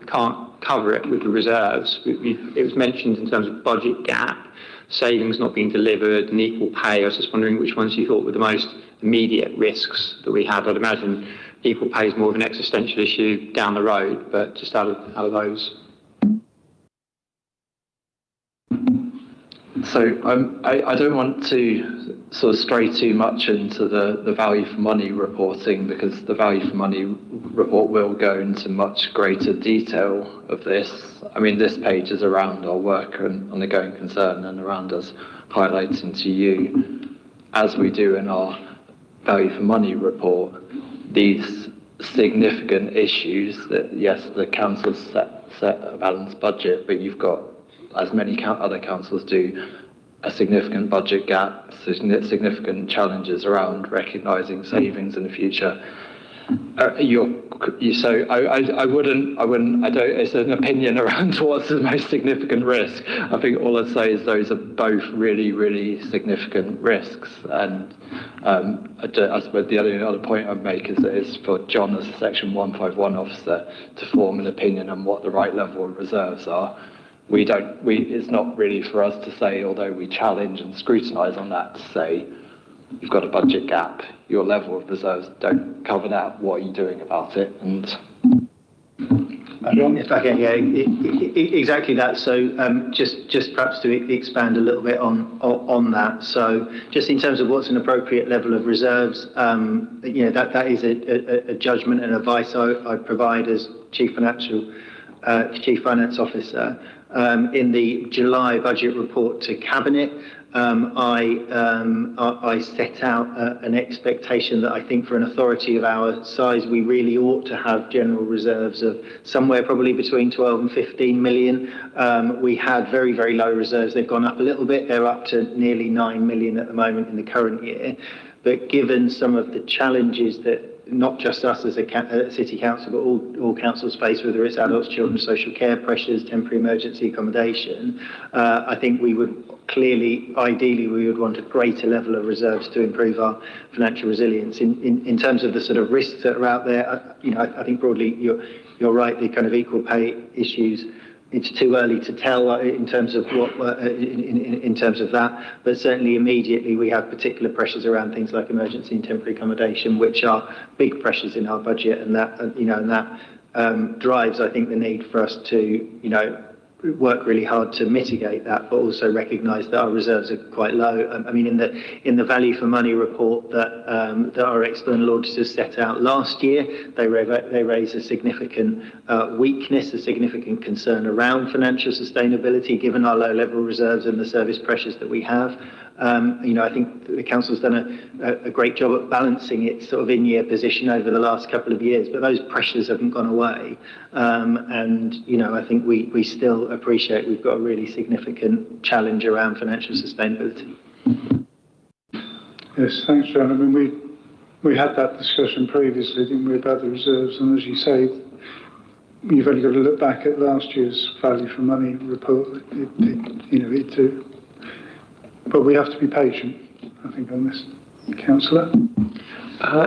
cover it with the reserves, it was mentioned in terms of budget gap, savings not being delivered, and equal pay. I was just wondering which ones you thought were the most immediate risks that we had. I'd imagine equal pay is more of an existential issue down the road, but just out of those. So I don't want to sort of stray too much into the value for money reporting, because the value for money report will go into much greater detail of this. This page is around our work on the going concern and around us highlighting to you, as we do in our value for money report, these significant issues that, yes, the council set a balanced budget, but you've got, as many other councils do, a significant budget gap, significant challenges around recognising savings in the future. It's an opinion around what's the most significant risk. I think all I'd say is those are both really, really significant risks. And I suppose the only other point I'd make is that it's for John as a Section 151 officer to form an opinion on what the right level of reserves are. It's not really for us to say, although we challenge and scrutinise on that, to say, you've got a budget gap, your level of reserves don't cover that, what are you doing about it? And if I can, exactly that. So just perhaps to expand a little bit on that. So just in terms of what's an appropriate level of reserves, that is a judgment and advice I provide as Chief Finance Officer. In the July budget report to Cabinet, I set out an expectation that I think for an authority of our size, we really ought to have general reserves of somewhere probably between 12 and 15 million. We had very, very low reserves. They've gone up a little bit. They're up to nearly 9 million at the moment in the current year. But given some of the challenges that not just us as a city council, but all councils face, whether it's adults, children, social care pressures, temporary emergency accommodation, I think we would ideally, we would want a greater level of reserves to improve our financial resilience. In terms of the sort of risks that are out there, I think broadly you're right. The kind of equal pay issues it's too early to tell in terms of in terms of that, but certainly immediately we have particular pressures around things like emergency and temporary accommodation, which are big pressures in our budget, and that drives, I think, the need for us to work really hard to mitigate that, but also recognise that our reserves are quite low. I mean, in the value for money report that our external auditors set out last year, they raise a significant weakness, a significant concern around financial sustainability, given our low level reserves and the service pressures that we have. I think the council's done a great job at balancing its sort of in-year position over the last couple of years, but those pressures haven't gone away. I think we still appreciate we've got a really significant challenge around financial sustainability. Yes, thanks, John. I mean, we had that discussion previously, didn't we, about the reserves, and as you say, you've only got to look back at last year's value for money report. But we have to be patient, I think, on this. Councillor?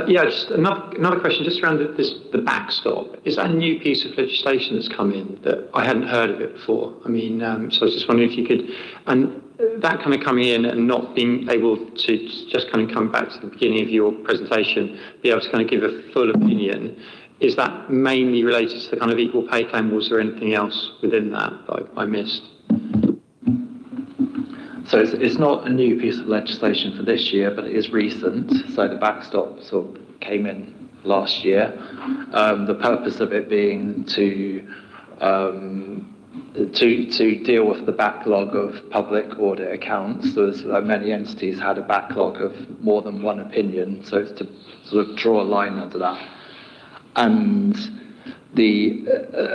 Just another question, just around the backstop. Is that a new piece of legislation that's come in that I hadn't heard of it before? I mean, so I was just wondering if you could, and that kind of coming in and not being able to just kind of come back to the beginning of your presentation, be able to kind of give a full opinion, is that mainly related to the kind of equal pay claim, or was there anything else within that I missed? So it's not a new piece of legislation for this year, but it is recent. So the backstop sort of came in last year. The purpose of it being to deal with the backlog of public audit accounts. So many entities had a backlog of more than one opinion, so it's to sort of draw a line under that. And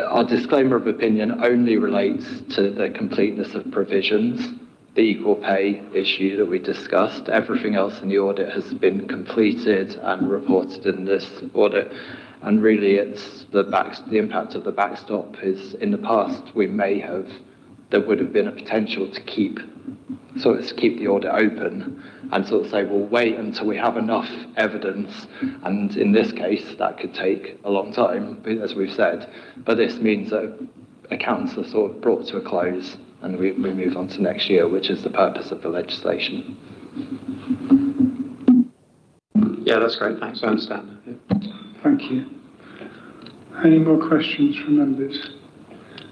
our disclaimer of opinion only relates to the completeness of provisions. The equal pay issue that we discussed. Everything else in the audit has been completed and reported in this audit. And really it's the impact of the backstop is, in the past, there would have been a potential to keep the audit open and sort of say, we'll wait until we have enough evidence. And in this case, that could take a long time, as we've said. But this means that accounts are sort of brought to a close, and we move on to next year, which is the purpose of the legislation. Yeah, that's great. Thanks. I understand. Yeah. Thank you. Any more questions from members?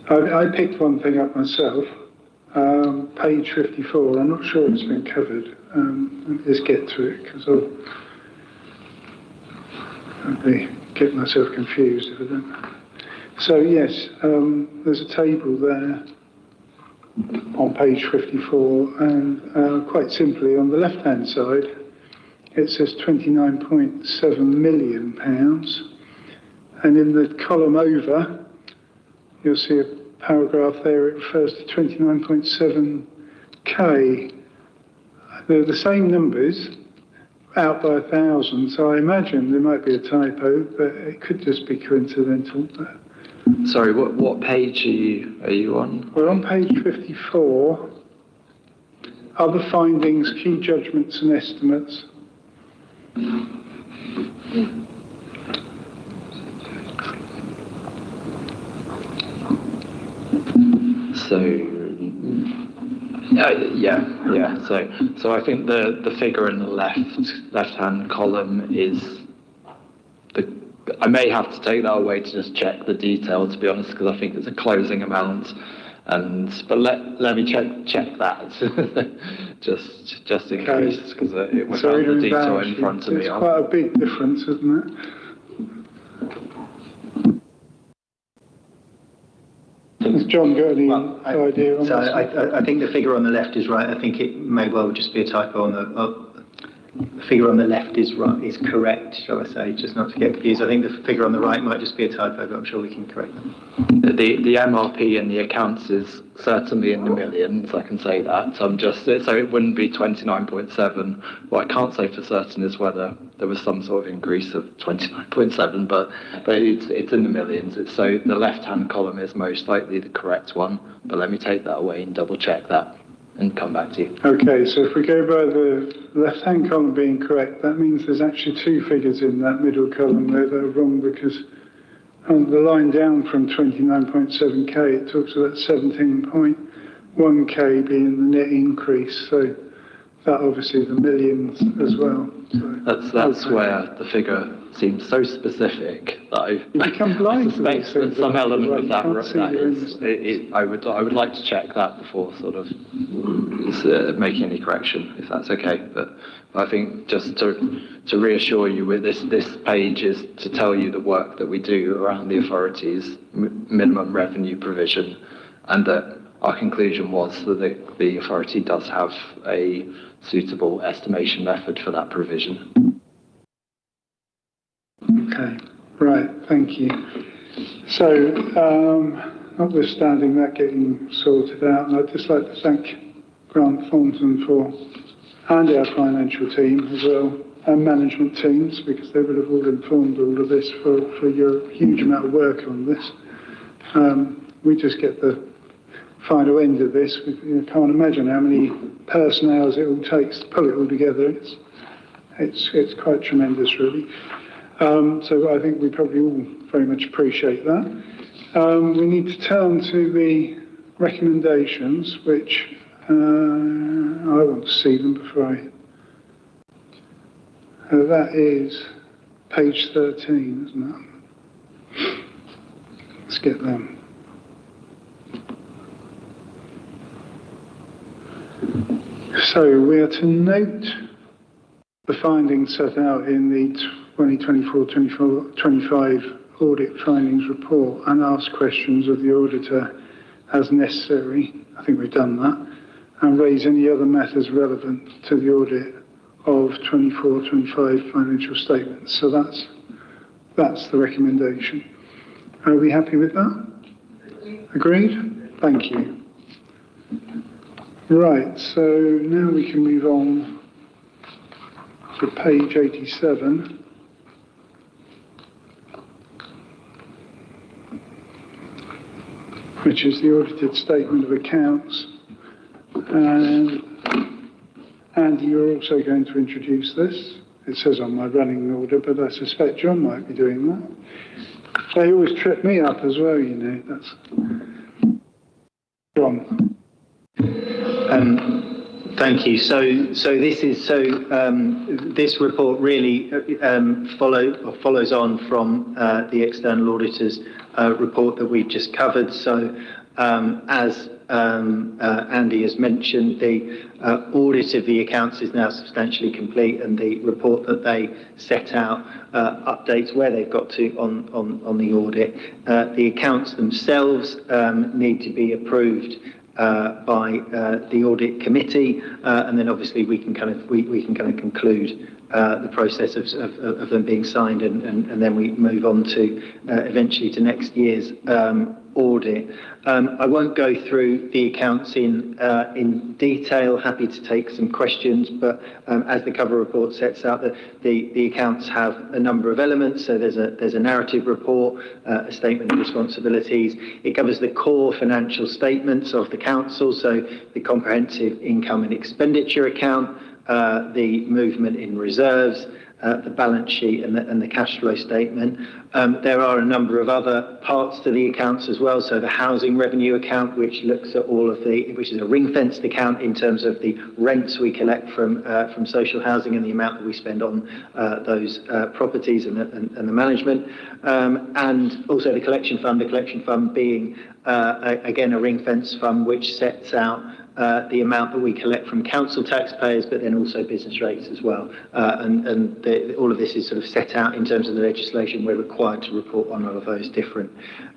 I picked one thing up myself. Page 54. I'm not sure it's been covered. Let me just get to it, because I'll get myself confused if I don't. So yes, there's a table there on page 54, and quite simply on the left-hand side it says £29.7 million, and in the column over you'll see a paragraph there. It refers to 29.7k. They're the same numbers out by 1,000, so I imagine there might be a typo, but it could just be coincidental. Sorry, what page are you on? We're on page 54. Other findings, key judgments and estimates. So, So I think the figure in the left-hand column is I may have to take that away to just check the detail, to be honest, because I think it's a closing amount. But let me check that just in case, because without the detail in front of me, it's quite a big difference, isn't it? Has John got any idea on that? I think the figure on the left is right. I think it may well just be a typo on the figure on the left is right, is correct, shall I say, just not to get confused. I think the figure on the right might just be a typo, but I'm sure we can correct them. The MRP in the accounts is certainly in the millions, I can say that. So it wouldn't be 29.7. What I can't say for certain is whether there was some sort of increase of 29.7, but it's in the millions. So the left-hand column is most likely the correct one, but let me take that away and double check that and come back to you. Okay, so if we go by the left-hand column being correct, that means there's actually two figures in that middle column there that are wrong, because on the line down from 29.7k, it talks about 17.1k being the net increase. So that obviously the millions as well. So, that's where the figure seems so specific that I suspect that some element of that is. I would like to check that before sort of making any correction, if that's okay. But I think just to reassure you, with this page is to tell you the work that we do around the authority's minimum revenue provision, and that our conclusion was that the authority does have a suitable estimation method for that provision. Okay, right, thank you. So, notwithstanding that getting sorted out, and I'd just like to thank Grant Thornton and our financial team as well, and management teams, because they would have all informed all of this for your huge amount of work on this. We just get the final end of this. You can't imagine how many person-hours it all takes to pull it all together. It's quite tremendous, really. So I think we probably all very much appreciate that. We need to turn to the recommendations, which I want to see them before I... that is page 13, isn't it? Let's get them. So we are to note the findings set out in the 2024-25 audit findings report and ask questions of the auditor as necessary. I think we've done that. And raise any other matters relevant to the audit of 24-25 financial statements. So that's the recommendation. Are we happy with that? Agreed? Thank you. Right, so now we can move on to page 87. Which is the audited statement of accounts. And Andy, you're also going to introduce this. It says on my running order, but I suspect John might be doing that. They always trip me up as well, you know. That's John. Thank you. So this report really follows on from the external auditor's report that we've just covered. So as Andy has mentioned, the audit of the accounts is now substantially complete, and the report that they set out updates where they've got to on the audit. The accounts themselves need to be approved by the audit committee, and then obviously we can kind of conclude the process of them being signed, and then we move on to eventually to next year's audit. I won't go through the accounts in detail. Happy to take some questions, but as the cover report sets out, the accounts have a number of elements. So there's a narrative report, a statement of responsibilities. It covers the core financial statements of the council, so the comprehensive income and expenditure account, the movement in reserves, the balance sheet and the cash flow statement. There are a number of other parts to the accounts as well. So the housing revenue account, which looks at which is a ring-fenced account in terms of the rents we collect from social housing and the amount that we spend on those properties and the management. And also the collection fund being, again, a ring-fenced fund which sets out the amount that we collect from council taxpayers, but then also business rates as well. All of this is sort of set out in terms of the legislation. We're required to report on all of those different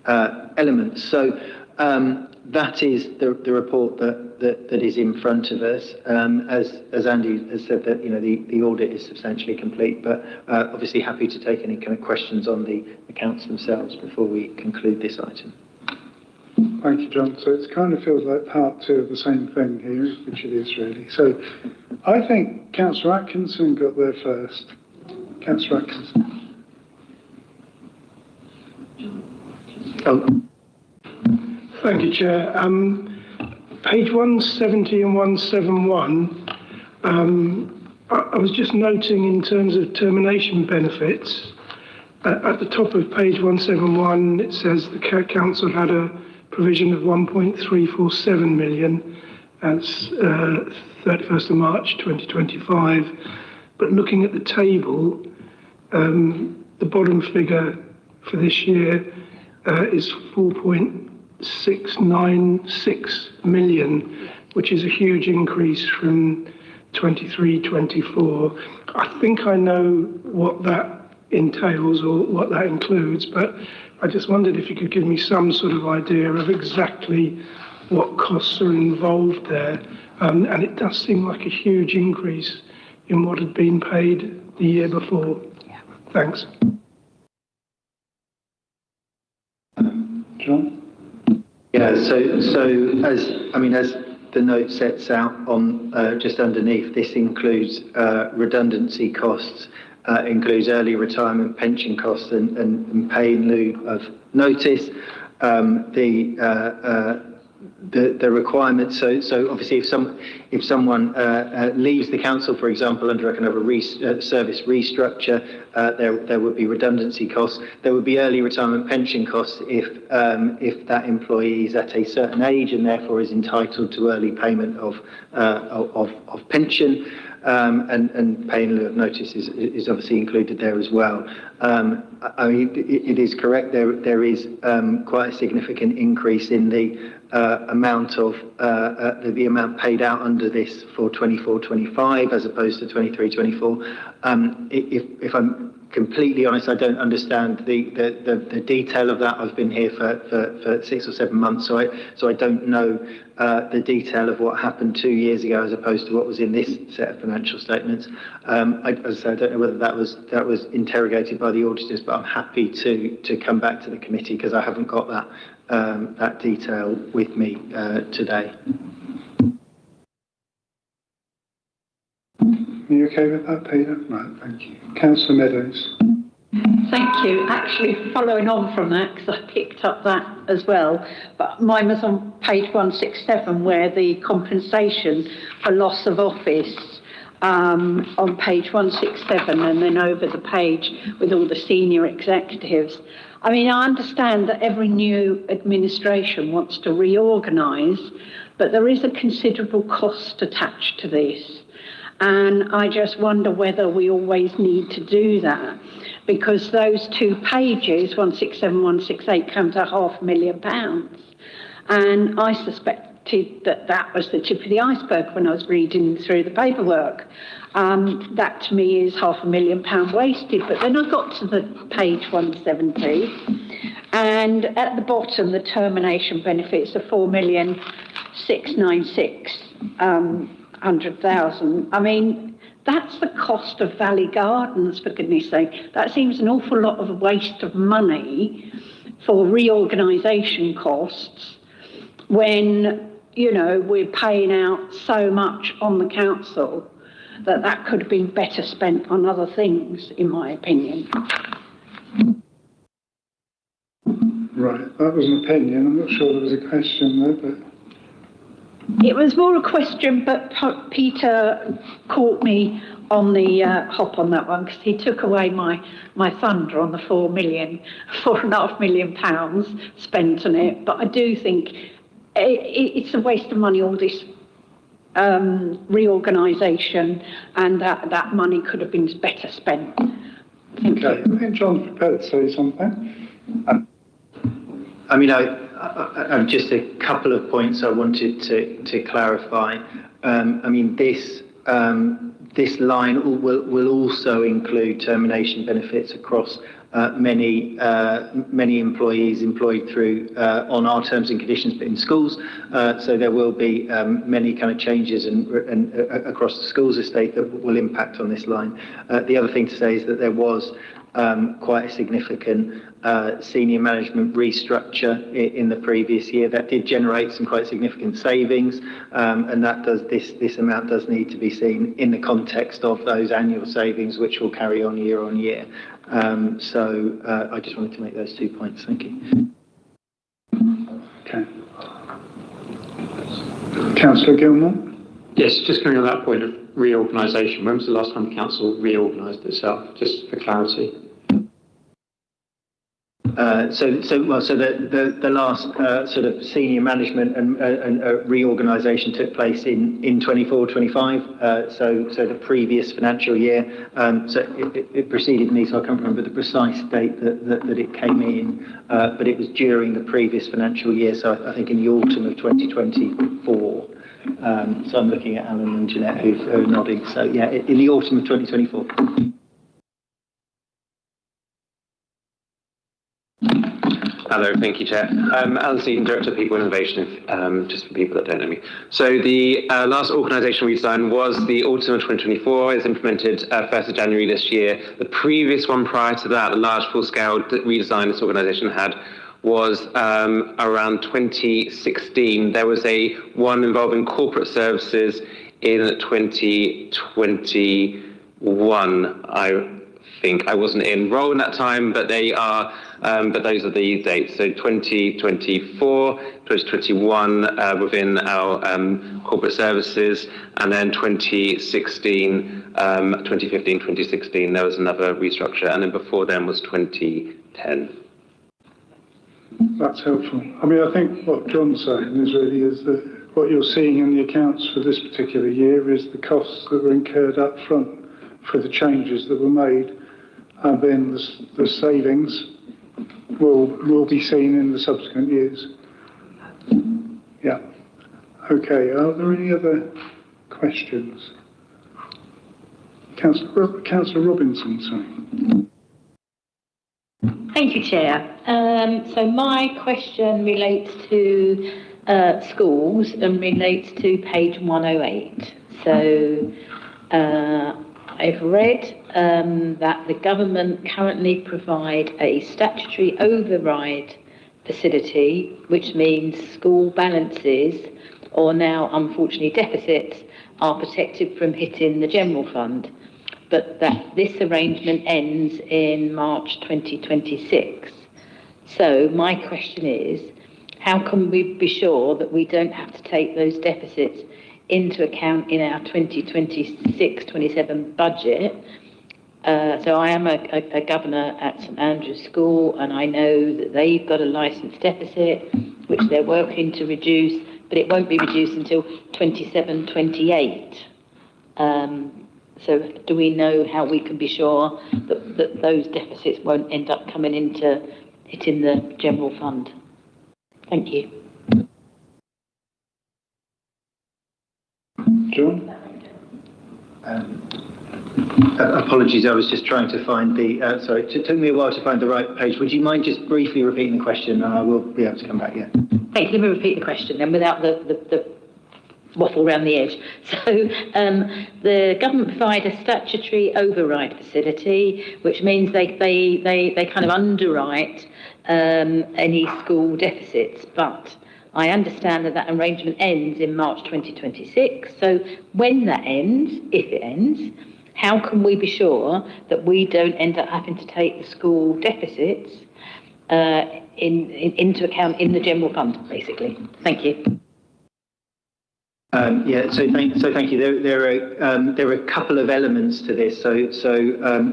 elements. So that is the report that is in front of us. As Andy has said, that the audit is substantially complete, but obviously happy to take any kind of questions on the accounts themselves before we conclude this item. Thank you, John. So it kind of feels like part two of the same thing here, which it is really. So I think Councillor Atkinson got there first. Councillor Atkinson. Oh. Thank you, Chair. Page 170 and 171, I was just noting in terms of termination benefits, At the top of page 171, it says the council had a provision of 1.347 million as 31st of March 2025. But looking at the table, the bottom figure for this year is 4.696 million, which is a huge increase from 23-24. I think I know what that entails or what that includes, but I just wondered if you could give me some sort of idea of exactly what costs are involved there. And it does seem like a huge increase in what had been paid the year before. Yeah. Thanks. John? Yeah, so as the note sets out on just underneath, this includes redundancy costs, includes early retirement pension costs and pay in lieu of notice. The requirements. So obviously, if someone leaves the council, for example, under a kind of a service restructure, there would be redundancy costs. There would be early retirement pension costs if that employee is at a certain age and therefore is entitled to early payment of pension. And pay in lieu of notice is obviously included there as well. It is correct. There is quite a significant increase in the amount of the amount paid out under this for 24-25 as opposed to 23-24. If I'm completely honest, I don't understand the detail of that. I've been here for 6 or 7 months, so I don't know the detail of what happened 2 years ago as opposed to what was in this set of financial statements. As I say, I don't know whether that was interrogated by the auditors, but I'm happy to come back to the committee because I haven't got that detail with me today. Are you okay with that, Peter? Right, thank you. Councillor Meadows. Thank you. Actually, following on from that, because I picked up that as well, but mine was on page 167, where the compensation for loss of office on page 167, and then over the page with all the senior executives. I mean, I understand that every new administration wants to reorganise, but there is a considerable cost attached to this. And I just wonder whether we always need to do that, because those 2 pages, 167, 168, come to £500,000. And I suspected that was the tip of the iceberg when I was reading through the paperwork. That to me is £500,000 wasted. But then I got to the page 170, and at the bottom, the termination benefits are 4,696,100,000. I mean, that's the cost of Valley Gardens, for goodness sake. That seems an awful lot of waste of money for reorganisation costs when, you know, we're paying out so much on the council that could have been better spent on other things, in my opinion. Right, that was an opinion. I'm not sure there was a question there, but... It was more a question, but Peter caught me on the hop on that one because he took away my thunder on the £4.5 million spent on it. But I do think it's a waste of money, all this reorganisation, and that money could have been better spent. Thank you. I think John's prepared to say something. Just a couple of points I wanted to clarify. This line will also include termination benefits across many employees employed through on our terms and conditions, but in schools. So there will be many kind of changes and across the schools estate that will impact on this line. The other thing to say is that there was quite a significant senior management restructure in the previous year that did generate some quite significant savings, and this amount does need to be seen in the context of those annual savings, which will carry on year on year. So I just wanted to make those 2 points. Thank you. Okay. Councillor Gilmore. Yes, just coming on that point of reorganisation. When was the last time the council reorganised itself? Just for clarity. The last sort of senior management and reorganisation took place in 24-25. So the previous financial year. It preceded me, so I can't remember the precise date that it came in, but it was during the previous financial year. So I think in the autumn of 2024. So I'm looking at Alan and Jeanette who are nodding. So yeah, in the autumn of 2024. Hello, thank you, Chair. Alan Seaton, Director of People and Innovation, just for people that don't know me. So the last organisation we've done was the autumn of 2024. It's implemented 1st of January this year. The previous one prior to that, the large full-scale redesign this organisation had, was around 2016. There was one involving corporate services in 2021, I think. I wasn't in role in that time, but they are. But those are the dates. So 2024, 2021 within our corporate services, and then 2016, 2015, 2016, there was another restructure, and then before then was 2010. That's helpful. I mean, I think what John's saying is that what you're seeing in the accounts for this particular year is the costs that were incurred up front for the changes that were made, and then the savings will be seen in the subsequent years. Yeah. Okay. Are there any other questions? Councillor Robinson, sorry. Thank you, Chair. So my question relates to schools and relates to page 108. So I've read that the government currently provide a statutory override facility, which means school balances, or now unfortunately deficits, are protected from hitting the general fund, but that this arrangement ends in March 2026. So my question is, how can we be sure that we don't have to take those deficits into account in our 2026-27 budget? So I am a governor at St Andrew's School, and I know that they've got a licence deficit, which they're working to reduce, but it won't be reduced until 27-28. So do we know how we can be sure that those deficits won't end up coming into hitting the general fund? Thank you. John? Apologies, I was just trying to find the, sorry, it took me a while to find the right page. Would you mind just briefly repeating the question, and I will be able to come back, yeah. Thank you. Let me repeat the question then without the waffle around the edge. So the government provide a statutory override facility, which means they kind of underwrite any school deficits, but I understand that arrangement ends in March 2026. So when that ends, if it ends, how can we be sure that we don't end up having to take the school deficits into account in the general fund, basically? Thank you. Thank you. There are a couple of elements to this. So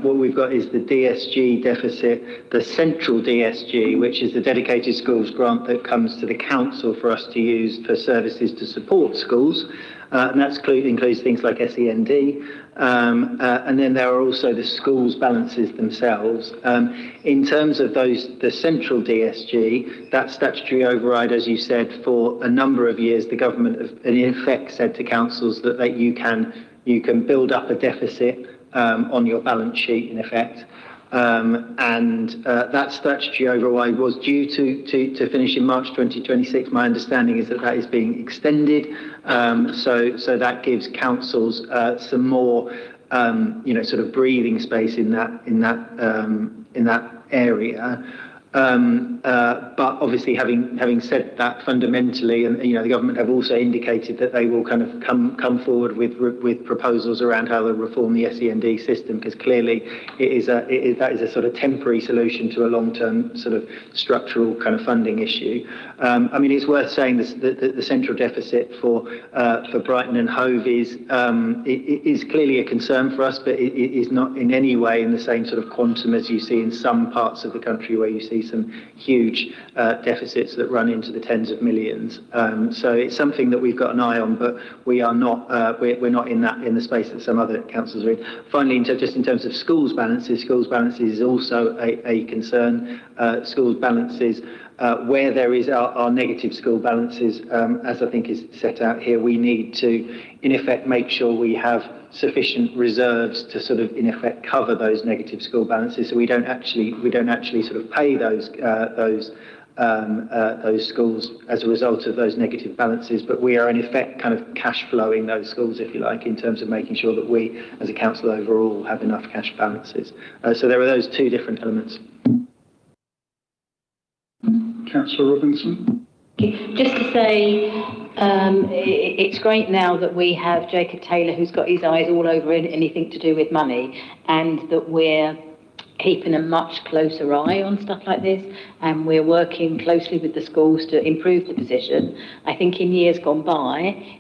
what we've got is the DSG deficit, the central DSG, which is the dedicated schools grant that comes to the council for us to use for services to support schools, and that includes things like SEND. And then there are also the schools balances themselves. In terms of the central DSG, that statutory override, as you said, for a number of years, the government have in effect said to councils that you can build up a deficit on your balance sheet, in effect. That statutory override was due to finish in March 2026. My understanding is that is being extended, so that gives councils some more, sort of breathing space in that area. But obviously, having said that, fundamentally, and the government have also indicated that they will kind of come forward with proposals around how to reform the SEND system, because clearly that is a sort of temporary solution to a long-term sort of structural kind of funding issue. I mean, it's worth saying the central deficit for Brighton and Hove is clearly a concern for us, but it is not in any way in the same sort of quantum as you see in some parts of the country where you see some huge deficits that run into the tens of millions. So it's something that we've got an eye on, but we are not we're not in the space that some other councils are in. Finally, just in terms of schools balances is also a concern. Schools balances. Where there is our negative school balances, as I think is set out here, we need to, in effect, make sure we have sufficient reserves to sort of, in effect, cover those negative school balances. So we don't actually sort of pay those schools as a result of those negative balances, but we are in effect kind of cash flowing those schools, if you like, in terms of making sure that we, as a council overall, have enough cash balances. So there are those two different elements. Councillor Robinson. Just to say, it's great now that we have Jacob Taylor, who's got his eyes all over anything to do with money, and that we're keeping a much closer eye on stuff like this, and we're working closely with the schools to improve the position. I think in years gone by,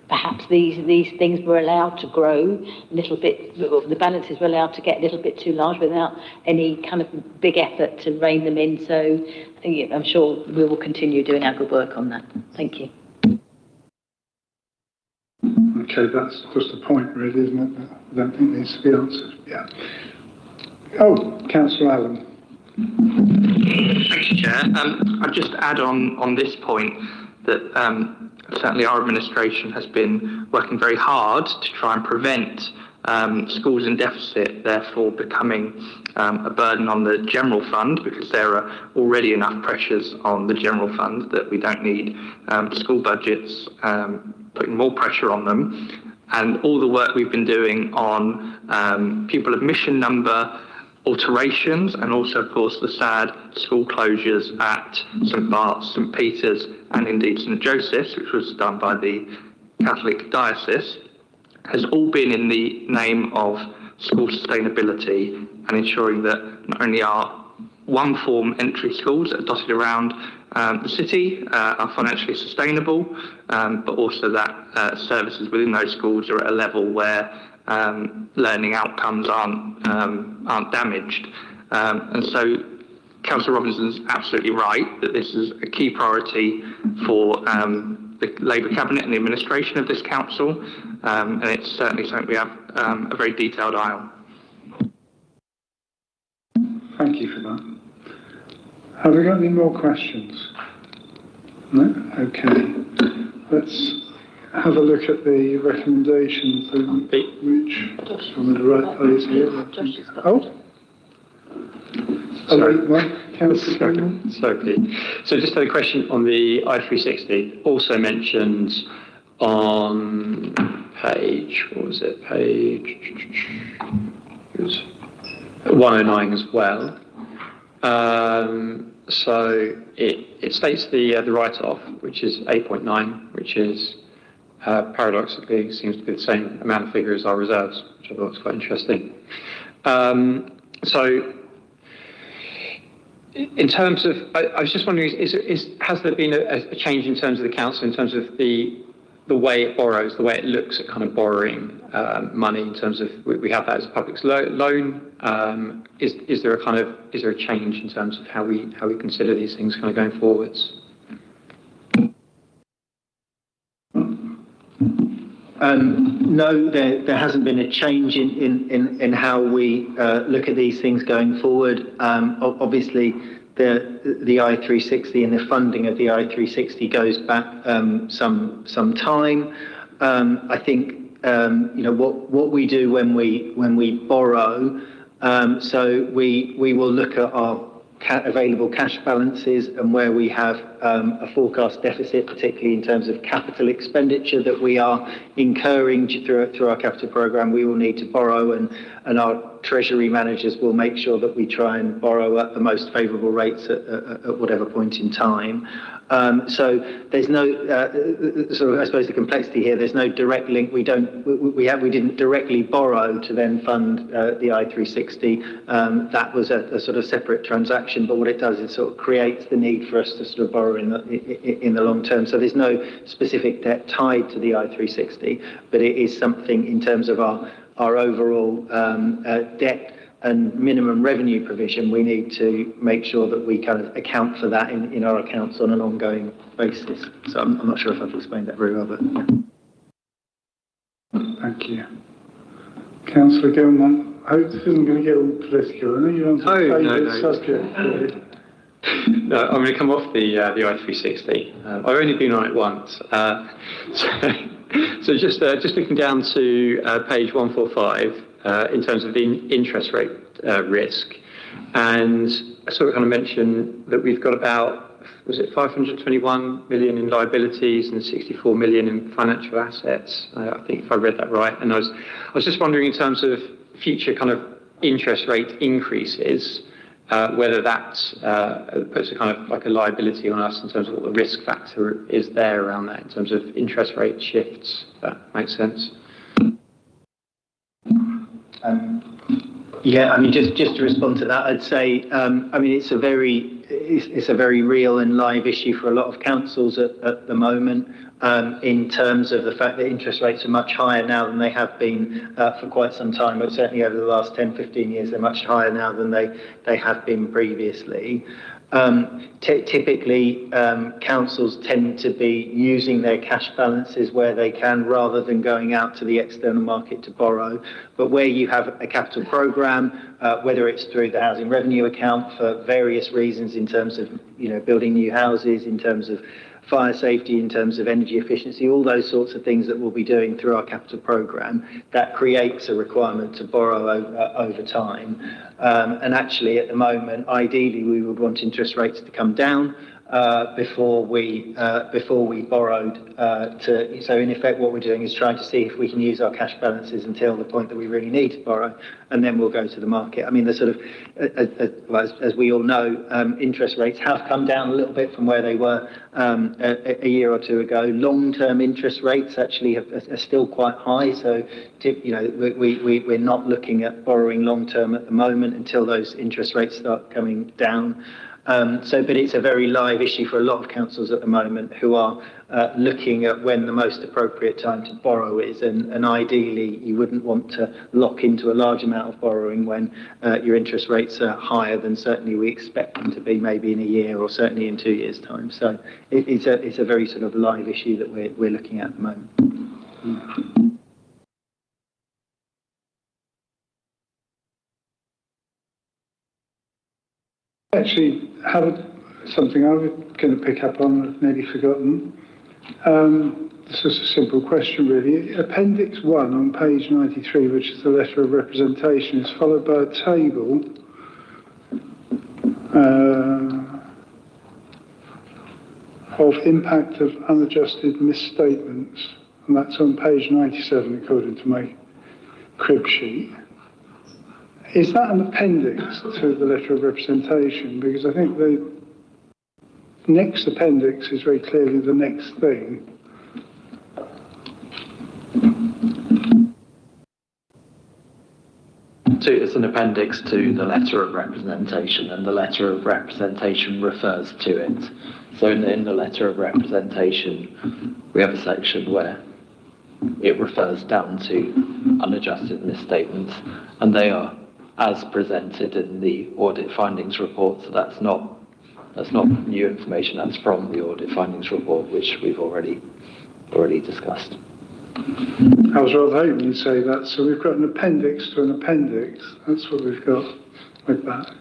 perhaps these things were allowed to grow a little bit, the balances were allowed to get a little bit too large without any kind of big effort to rein them in. So I'm sure we will continue doing our good work on that. Thank you. Okay, that's just a point really, isn't it? I don't think it needs to be answered. Yeah. Oh, Councillor Allen. Thank you, Chair. I'd just add on this point that certainly our administration has been working very hard to try and prevent schools in deficit therefore becoming a burden on the general fund, because there are already enough pressures on the general fund that we don't need school budgets putting more pressure on them. And all the work we've been doing on pupil admission number alterations, and also, of course, the sad school closures at St Bart's, St Peter's, and indeed St Joseph's, which was done by the Catholic Diocese, has all been in the name of school sustainability and ensuring that not only our one-form entry schools that are dotted around the city are financially sustainable, but also that services within those schools are at a level where learning outcomes aren't damaged. And so Councillor Robinson's absolutely right that this is a key priority for the Labour Cabinet and the administration of this council, and it's certainly something we have a very detailed eye on. Thank you for that. Have we got any more questions? No? Okay. Let's have a look at the recommendations which from the right place here. Oh? Sorry. So just had a question on the I360, also mentioned on page, what was it, it was 109 as well. So it states the write-off, which is 8.9, which is paradoxically seems to be the same amount of figure as our reserves, which I thought was quite interesting. So in terms of, I was just wondering, has there been a change in terms of the council, in terms of the way it borrows, the way it looks at kind of borrowing money, in terms of we have that as a public loan? Is there a change in terms of how we consider these things kind of going forwards? No, there hasn't been a change in how we look at these things going forward. Obviously, the I360 and the funding of the I360 goes back some time. I think what we do when we borrow. So we will look at our available cash balances and where we have a forecast deficit, particularly in terms of capital expenditure that we are incurring through our capital programme. We will need to borrow, and our treasury managers will make sure that we try and borrow at the most favourable rates at whatever point in time. So there's no sort of, I suppose, the complexity here. There's no direct link. We didn't directly borrow to then fund the I360. That was a sort of separate transaction. But what it does is sort of creates the need for us to sort of borrow in the long term. So there's no specific debt tied to the I360, but it is something in terms of our overall debt and minimum revenue provision, we need to make sure that we kind of account for that in our accounts on an ongoing basis. So I'm not sure if I've explained that very well, but yeah. Thank you. Councillor Gilman, I hope this isn't going to get all political. I know you're on some favourite subject. No, I'm going to come off the I360. I've only been on it once. So just looking down to page 145 in terms of the interest rate risk, and I sort of kind of mentioned that we've got about, was it 521 million in liabilities and 64 million in financial assets? I think if I read that right. And I was just wondering in terms of future kind of interest rate increases, whether that puts a kind of like a liability on us in terms of what the risk factor is there around that in terms of interest rate shifts. If that makes sense. Yeah, I mean, just to respond to that, I'd say, I mean, it's a very real and live issue for a lot of councils at the moment, in terms of the fact that interest rates are much higher now than they have been for quite some time, but certainly over the last 10, 15 years, they're much higher now than they have been previously. Typically, councils tend to be using their cash balances where they can rather than going out to the external market to borrow. But where you have a capital programme, whether it's through the housing revenue account for various reasons in terms of, you know, building new houses, in terms of fire safety, in terms of energy efficiency, all those sorts of things that we'll be doing through our capital programme, that creates a requirement to borrow over time. And actually, at the moment, ideally, we would want interest rates to come down before we borrowed. So in effect, what we're doing is trying to see if we can use our cash balances until the point that we really need to borrow, and then we'll go to the market. I mean, the sort of, as we all know, interest rates have come down a little bit from where they were a year or two ago. Long-term interest rates actually are still quite high. So, you know, we're not looking at borrowing long-term at the moment until those interest rates start coming down. But it's a very live issue for a lot of councils at the moment who are looking at when the most appropriate time to borrow is. And ideally, you wouldn't want to lock into a large amount of borrowing when your interest rates are higher than certainly we expect them to be maybe in a year or certainly in 2 years' time. So it's a very sort of live issue that we're looking at the moment. Actually, something I was going to pick up on, I've nearly forgotten. This is a simple question, really. Appendix 1 on page 93, which is the letter of representation, is followed by a table of impact of unadjusted misstatements, and that's on page 97, according to my crib sheet. Is that an appendix to the letter of representation? Because I think the next appendix is very clearly the next thing. So it's an appendix to the letter of representation, and the letter of representation refers to it. So in the letter of representation, we have a section where it refers down to unadjusted misstatements, and they are as presented in the audit findings report. So that's not new information. That's from the audit findings report, which we've already discussed. I was rather hoping you'd say that. So we've got an appendix to an appendix. That's what we've got with that.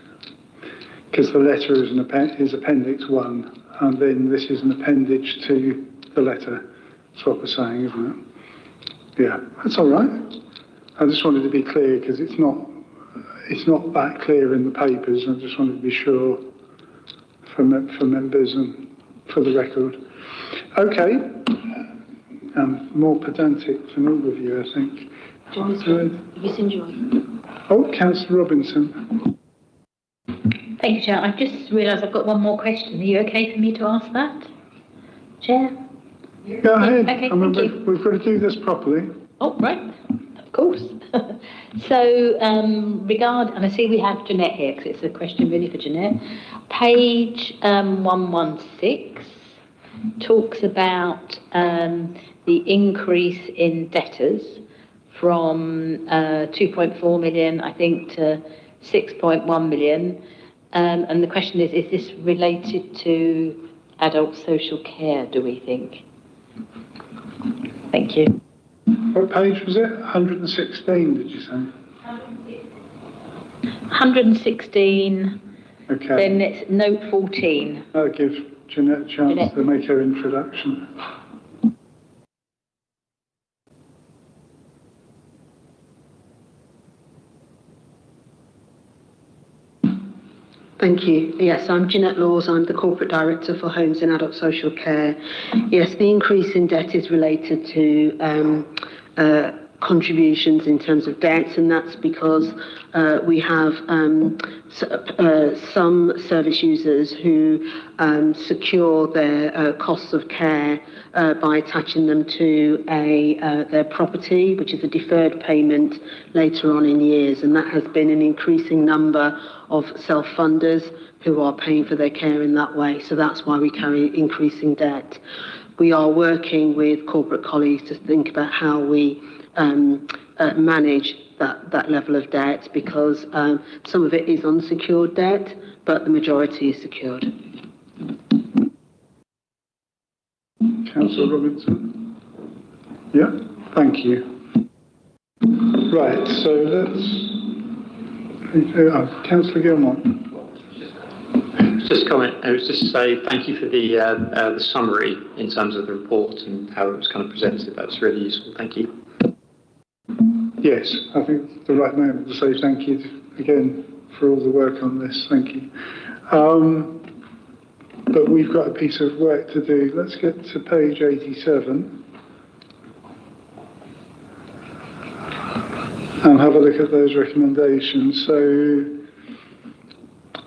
Because the letter is appendix 1, and then this is an appendage to the letter. That's what we're saying, isn't it? Yeah, that's all right. I just wanted to be clear because it's not that clear in the papers. I just wanted to be sure for members and for the record. Okay. More pedantic than all of you, I think. Oh, Councillor Robinson. Thank you, Chair. I've just realised I've got one more question. Are you okay for me to ask that, Chair? Go ahead. Okay, I mean, thank you. we've got to do this properly. Oh, right. Of course. So, and I see we have Jeanette here, because it's a question really for Jeanette. Page 116 talks about the increase in debtors from 2.4 million, I think, to 6.1 million. And the question is this related to adult social care, do we think? Thank you. What page was it? 116, did you say? 116. Okay. Then it's note 14. I'll give Jeanette a chance to make her introduction. Thank you. Yes, I'm Jeanette Laws. I'm the Corporate Director for Homes and Adult Social Care. Yes, the increase in debt is related to contributions in terms of debt, and that's because we have some service users who secure their costs of care by attaching them to their property, which is a deferred payment later on in years, and that has been an increasing number of self-funders who are paying for their care in that way. So that's why we carry increasing debt. We are working with corporate colleagues to think about how we manage that level of debt, because some of it is unsecured debt, but the majority is secured. Councillor Robinson? Yeah, thank you. Right, so let's... Councillor Gilmore. Just comment. I was just to say thank you for the summary in terms of the report and how it was kind of presented. That was really useful. Thank you. Yes, I think it's the right moment to say thank you again for all the work on this. Thank you. But we've got a piece of work to do. Let's get to page 87 and have a look at those recommendations. So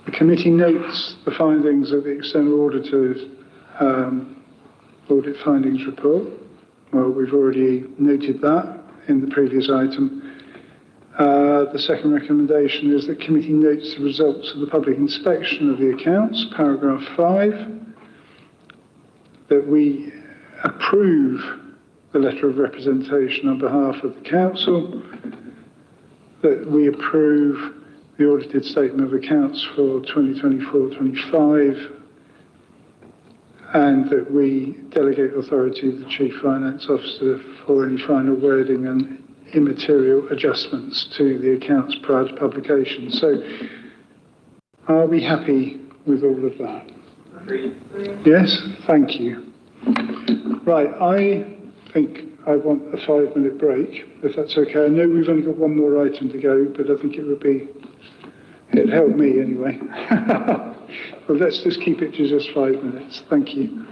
the committee notes the findings of the external auditor's audit findings report. Well, we've already noted that in the previous item. The second recommendation is that committee notes the results of the public inspection of the accounts, paragraph 5, that we approve the letter of representation on behalf of the council, that we approve the audited statement of accounts for 2024-25, and that we delegate authority to the Chief Finance Officer for any final wording and immaterial adjustments to the accounts prior to publication. So, are we happy with all of that? Agreed. Yes? Thank you. Right, I think I want a 5-minute break, if that's okay. I know we've only got one more item to go, but I think it'd help me anyway. Well, let's just keep it to just 5 minutes. Thank you.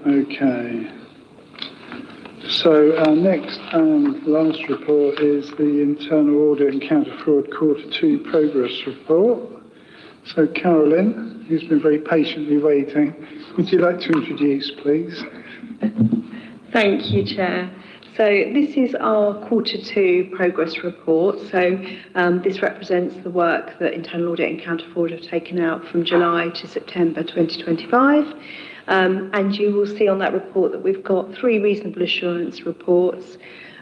Okay. So our next and last report is the Internal Audit and Counter Fraud Q2 Progress Report. So Carolyn, who's been very patiently waiting, would you like to introduce, please? Thank you, Chair. So this is our Q2 progress report. So this represents the work that Internal Audit and Counter Fraud have taken out from July to September 2025. And you will see on that report that we've got 3 reasonable assurance reports,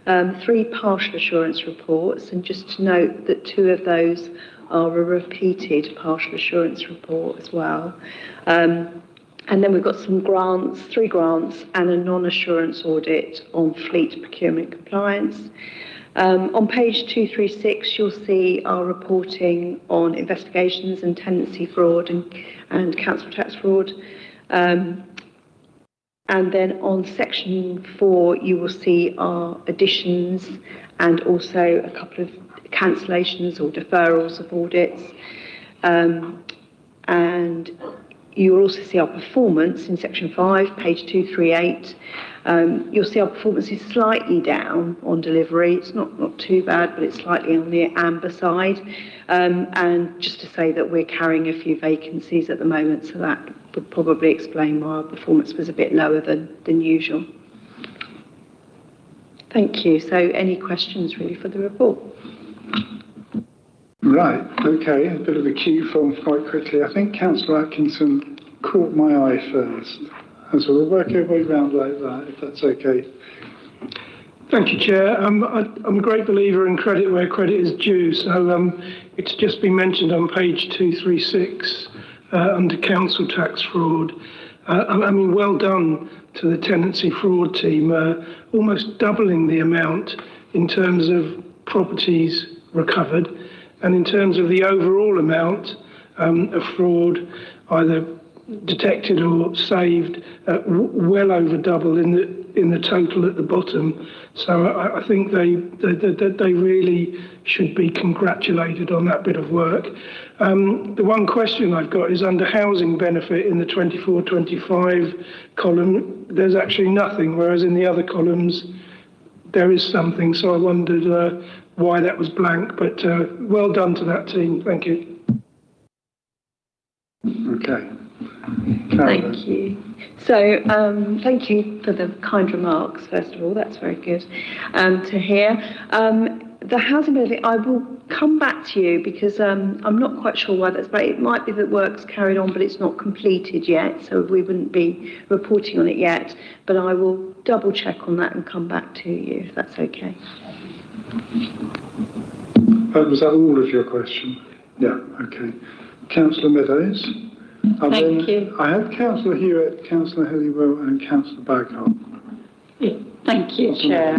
3 partial assurance reports, and just to note that 2 of those are a repeated partial assurance report as well. And then we've got some grants, 3 grants and a non-assurance audit on fleet procurement compliance. On page 236, you'll see our reporting on investigations and tenancy fraud and council tax fraud. And then on section 4, you will see our additions and also a couple of cancellations or deferrals of audits. And you will also see our performance in section 5, page 238. You'll see our performance is slightly down on delivery. It's not too bad, but it's slightly on the amber side. And just to say that we're carrying a few vacancies at the moment, so that would probably explain why our performance was a bit lower than usual. Thank you. So any questions really for the report? Right, okay, a bit of a queue formed quite quickly. I think Councillor Atkinson caught my eye first. And so we'll work our way around like that, if that's okay. Thank you, Chair. I'm a great believer in credit where credit is due. So it's just been mentioned on page 236 under council tax fraud. I mean, well done to the tenancy fraud team, almost doubling the amount in terms of properties recovered. And in terms of the overall amount of fraud, either detected or saved, well over double in the total at the bottom. So I think they really should be congratulated on that bit of work. The one question I've got is under housing benefit in the 24-25 column, there's actually nothing, whereas in the other columns there is something. So I wondered why that was blank, but well done to that team. Thank you. Okay. Thank you. So thank you for the kind remarks, first of all. That's very good to hear. The housing benefit, I will come back to you because I'm not quite sure why that's, but it might be that work's carried on, but it's not completed yet, so we wouldn't be reporting on it yet. But I will double check on that and come back to you, if that's okay. Was that all of your question? Yeah, okay. Councillor Meadows. Thank you. I have Councillor Hewitt, Councillor Helliwell and Councillor Baghoff. Yeah, thank you, Chair.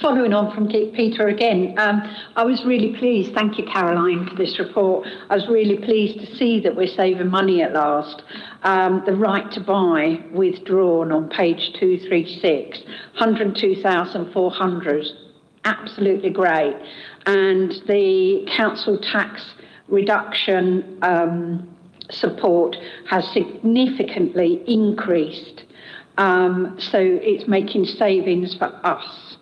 Following on from Peter again, I was really pleased, thank you Caroline for this report, I was really pleased to see that we're saving money at last. The right to buy withdrawn on page 236, 102,400, absolutely great. And the council tax reduction support has significantly increased. So it's making savings for us,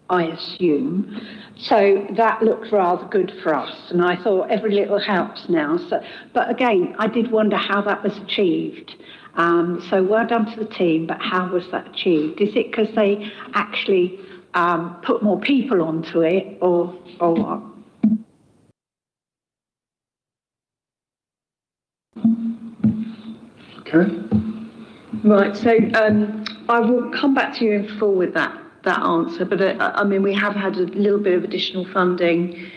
I assume. So that looks rather good for us. And I thought every little helps now. So, but again, I did wonder how that was achieved. So well done to the team, but how was that achieved? Is it because they actually put more people onto it or what? Okay. Right, so I will come back to you in full with that answer, but I mean, we have had a little bit of additional funding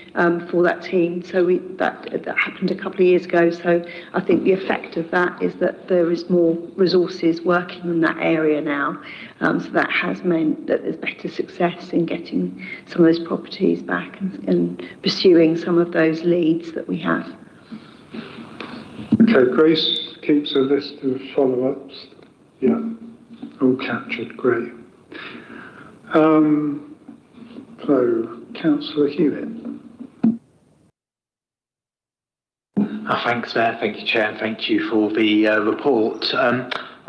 for that team, so that happened a couple of years ago, so I think the effect of that is that there is more resources working in that area now, so that has meant that there's better success in getting some of those properties back and pursuing some of those leads that we have. Okay, Grace keeps a list of follow-ups. Yeah, all captured, great. So, Councillor Hewitt. Thanks, Mayor. Thank you, Chair, and thank you for the report.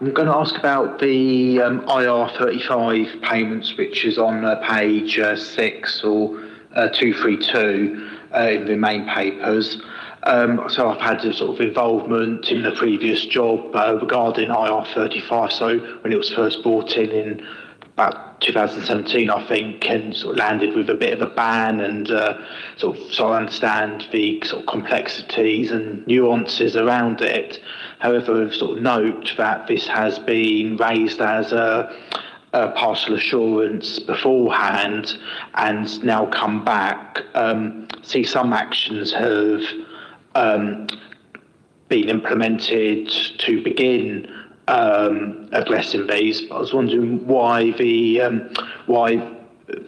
I'm going to ask about the IR35 payments, which is on page 6 or 232 in the main papers. So I've had a sort of involvement in the previous job regarding IR35. So when it was first brought in about 2017, I think, and sort of landed with a bit of a ban, and so I understand the sort of complexities and nuances around it. However, sort of note that this has been raised as a partial assurance beforehand, and now come back. See, some actions have been implemented to begin addressing these. But I was wondering why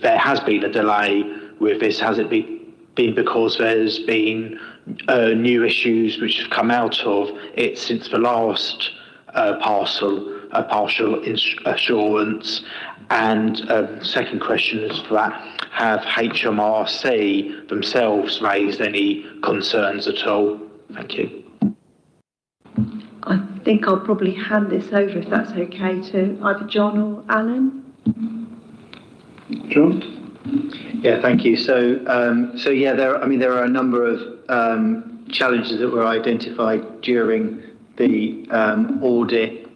there has been a delay with this. Has it been because there's been new issues which have come out of it since the last partial assurance? And second question is for that: have HMRC themselves raised any concerns at all? Thank you. I think I'll probably hand this over, if that's okay, to either John or Alan. John? Yeah, thank you. So yeah, there are a number of challenges that were identified during the audit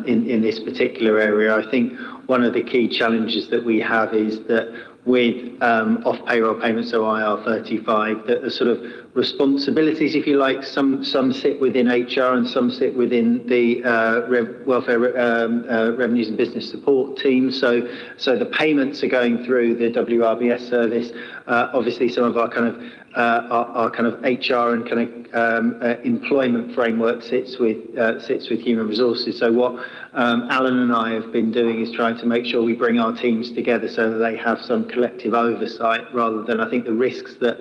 in this particular area. I think one of the key challenges that we have is that with off-payroll payments, so IR35, that the sort of responsibilities, if you like, some sit within HR and some sit within the welfare revenues and business support team. So the payments are going through the WRBS service. Obviously, some of our kind of HR and kind of employment framework sits with human resources. So what Alan and I have been doing is trying to make sure we bring our teams together so that they have some collective oversight, rather than, I think, the risks that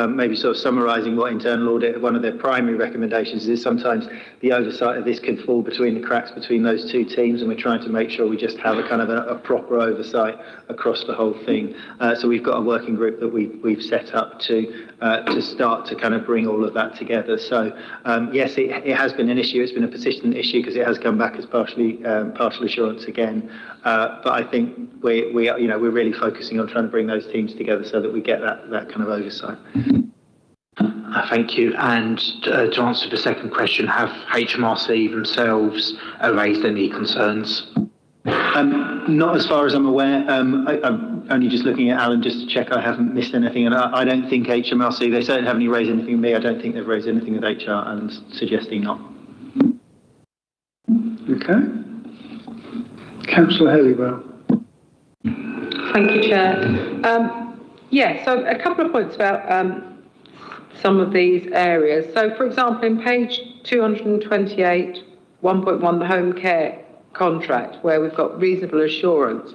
maybe sort of summarising what internal audit, one of their primary recommendations is sometimes the oversight of this can fall between the cracks between those two teams, and we're trying to make sure we just have a kind of a proper oversight across the whole thing. So we've got a working group that we've set up to start to kind of bring all of that together. So yes, it has been an issue. It's been a persistent issue because it has come back as partial assurance again. But I think we're really focusing on trying to bring those teams together so that we get that kind of oversight. Thank you. And to answer the second question, have HMRC themselves raised any concerns? Not as far as I'm aware. I'm only just looking at Alan just to check I haven't missed anything. And I don't think HMRC, they certainly haven't raised anything with me. I don't think they've raised anything with HR. Alan's suggesting not. Okay. Councillor Helliwell. Thank you, Chair. So a couple of points about some of these areas. So, for example, in page 228, 1.1, the home care contract, where we've got reasonable assurance.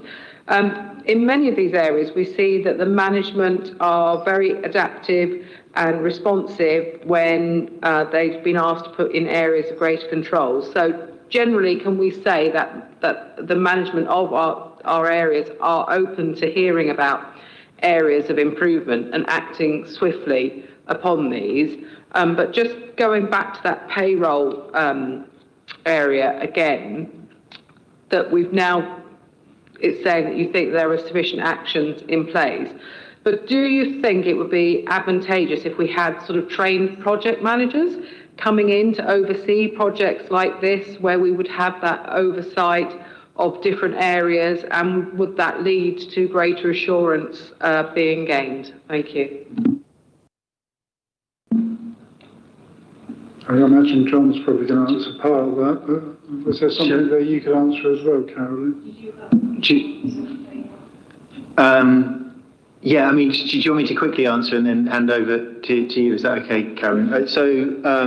In many of these areas, we see that the management are very adaptive and responsive when they've been asked to put in areas of greater control. So generally, can we say that the management of our areas are open to hearing about areas of improvement and acting swiftly upon these? But just going back to that payroll area again, that we've now, it's saying that you think there are sufficient actions in place. But do you think it would be advantageous if we had sort of trained project managers coming in to oversee projects like this, where we would have that oversight of different areas, and would that lead to greater assurance being gained? Thank you. I imagine John's probably going to answer part of that, but was there something that you could answer as well, Caroline? Yeah, I mean, do you want me to quickly answer and then hand over to you? Is that okay, Caroline? So, I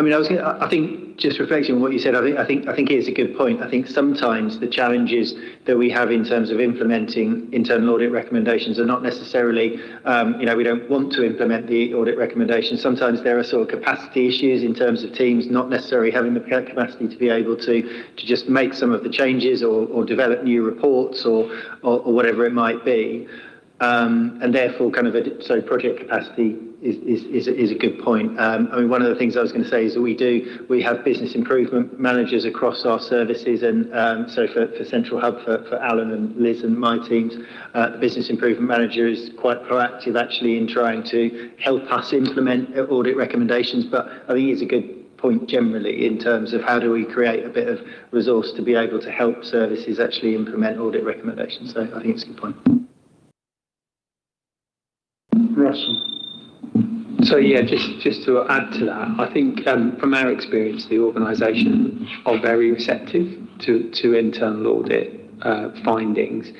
mean, I think just reflecting on what you said, I think it is a good point. I think sometimes the challenges that we have in terms of implementing internal audit recommendations are not necessarily, we don't want to implement the audit recommendations. Sometimes there are sort of capacity issues in terms of teams not necessarily having the capacity to be able to just make some of the changes or develop new reports or whatever it might be. And therefore so project capacity is a good point. I mean, one of the things I was going to say is that we have business improvement managers across our services, and so for Central Hub, for Alan and Liz and my teams, the business improvement manager is quite proactive actually in trying to help us implement audit recommendations. But I think it's a good point generally in terms of how do we create a bit of resource to be able to help services actually implement audit recommendations. So I think it's a good point. Russell. So yeah, just to add to that, I think from our experience, the organisation are very receptive to internal audit findings.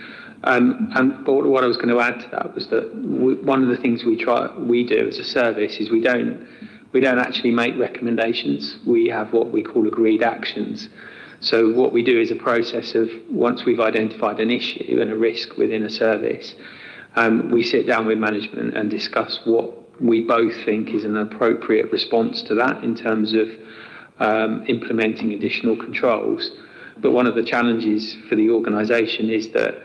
But what I was going to add to that was that one of the things we do as a service is we don't actually make recommendations. We have what we call agreed actions. So what we do is a process of, once we've identified an issue and a risk within a service, we sit down with management and discuss what we both think is an appropriate response to that in terms of implementing additional controls. But one of the challenges for the organisation is that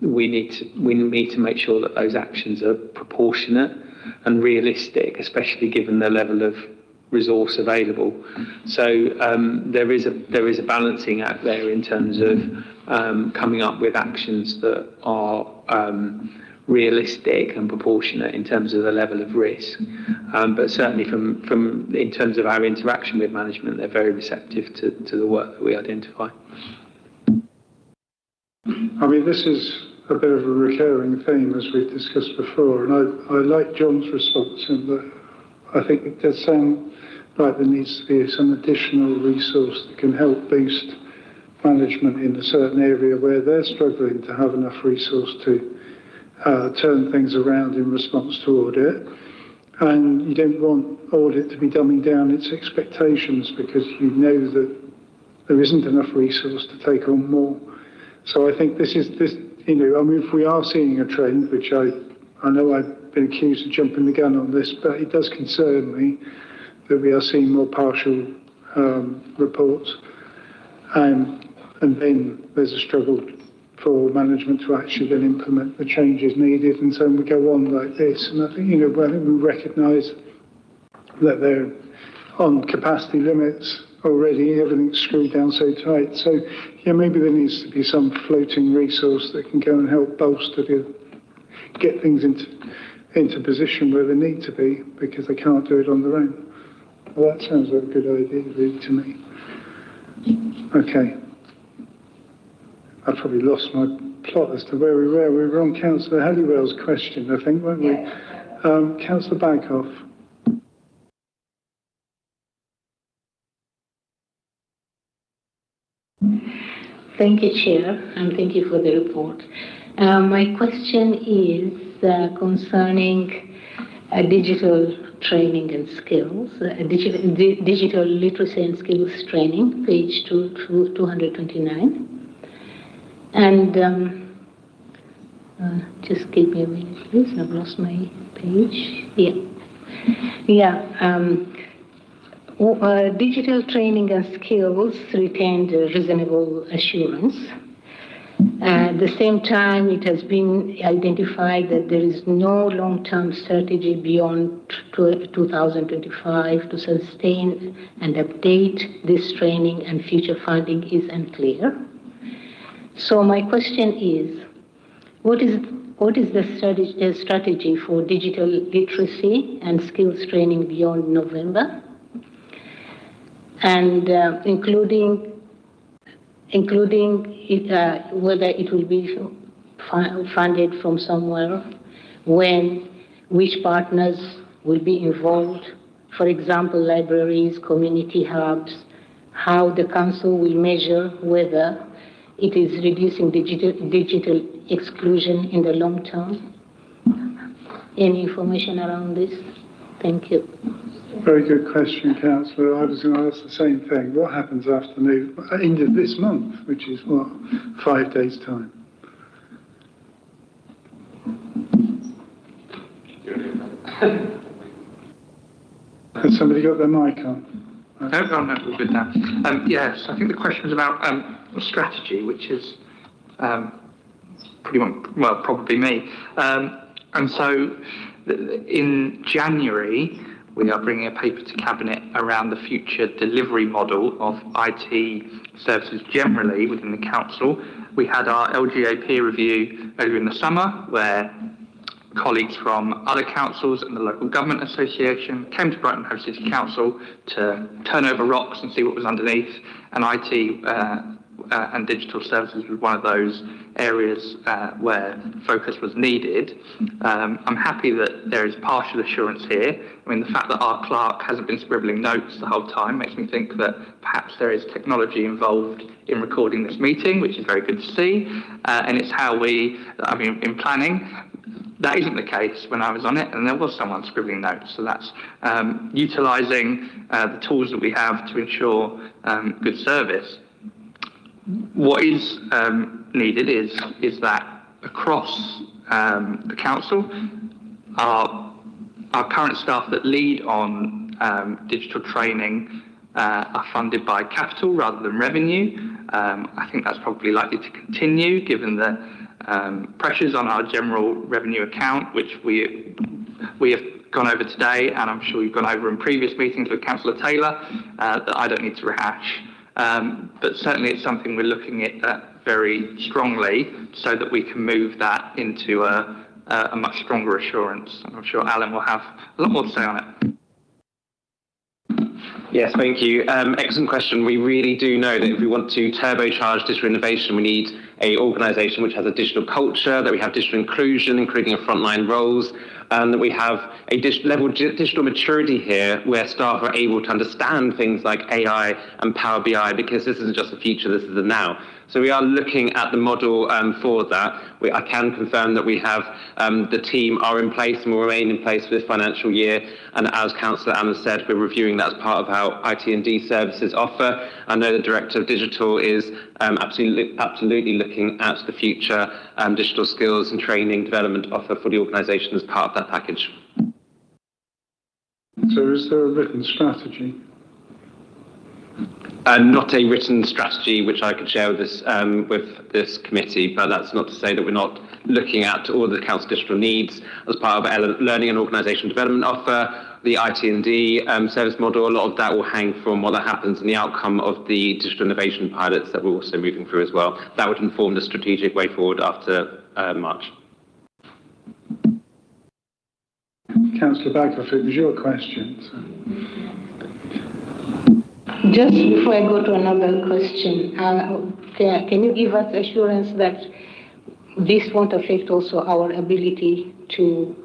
we need to make sure that those actions are proportionate and realistic, especially given the level of resource available. So there is a balancing act there in terms of coming up with actions that are realistic and proportionate in terms of the level of risk. But certainly from in terms of our interaction with management, they're very receptive to the work that we identify. I mean, this is a bit of a recurring theme, as we've discussed before, and I like John's response in that I think it does sound like there needs to be some additional resource that can help boost management in a certain area where they're struggling to have enough resource to turn things around in response to audit. And you don't want audit to be dumbing down its expectations because you know that there isn't enough resource to take on more. So I think this, I mean, if we are seeing a trend, which I know I've been accused of jumping the gun on this, but it does concern me that we are seeing more partial reports, and then there's a struggle for management to actually then implement the changes needed, and so we go on like this. And I think, I think we recognise that they're on capacity limits already, everything's screwed down so tight. So, yeah, maybe there needs to be some floating resource that can go and help bolster get things into position where they need to be, because they can't do it on their own. Well, that sounds like a good idea, really, to me. Okay. I've probably lost my plot as to where we were. We were on Councillor Halliwell's question, I think, weren't we? Councillor Baghoff. Thank you, Chair, and thank you for the report. My question is concerning digital training and skills, digital literacy and skills training, page 229. And just give me a minute, please. I've lost my page. Digital training and skills retained reasonable assurance. At the same time, it has been identified that there is no long-term strategy beyond 2025 to sustain and update this training, and future funding is unclear. So my question is, what is the strategy for digital literacy and skills training beyond November? And including whether it will be funded from somewhere, when, which partners will be involved, for example, libraries, community hubs, how the council will measure whether it is reducing digital exclusion in the long term. Any information around this? Thank you. Very good question, Councillor. I was going to ask the same thing. What happens after the end of this month, which is what, 5 days' time? Has somebody got their mic on? No, we're good now. Yes, I think the question was about strategy, which is probably me. And so in January, we are bringing a paper to Cabinet around the future delivery model of IT services generally within the Council. We had our LGA peer review earlier in the summer, where colleagues from other councils and the Local Government Association came to Brighton Hove City Council to turn over rocks and see what was underneath, and IT and digital services was one of those areas where focus was needed. I'm happy that there is partial assurance here. I mean, the fact that our clerk hasn't been scribbling notes the whole time makes me think that perhaps there is technology involved in recording this meeting, which is very good to see. And it's how in planning, that isn't the case when I was on it, and there was someone scribbling notes. So that's utilising the tools that we have to ensure good service. What is needed is that across the council, our current staff that lead on digital training are funded by capital rather than revenue. I think that's probably likely to continue given the pressures on our general revenue account, which we have gone over today, and I'm sure you've gone over in previous meetings with Councillor Taylor, that I don't need to rehash. But certainly it's something we're looking at very strongly so that we can move that into a much stronger assurance. And I'm sure Alan will have a lot more to say on it. Yes, thank you. Excellent question. We really do know that if we want to turbocharge digital innovation, we need an organisation which has a digital culture, that we have digital inclusion, including frontline roles, and that we have a level of digital maturity here where staff are able to understand things like AI and Power BI, because this isn't just the future, this is the now. So we are looking at the model for that. I can confirm that we have the team are in place and will remain in place for this financial year. And as Councillor Anna said, we're reviewing that as part of our IT&D services offer. I know the Director of Digital is absolutely looking at the future digital skills and training development offer for the organisation as part of that package. So is there a written strategy? Not a written strategy which I could share with this committee, but that's not to say that we're not looking at all the council digital needs as part of our learning and organisation development offer, the IT&D service model. A lot of that will hang from what happens in the outcome of the digital innovation pilots that we're also moving through as well. That would inform the strategic way forward after March. Councillor Baghoff, it was your question. So. Just before I go to another question, can you give us assurance that this won't affect also our ability to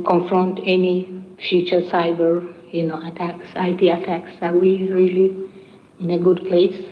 confront any future cyber, attacks, IT attacks? Are we really in a good place?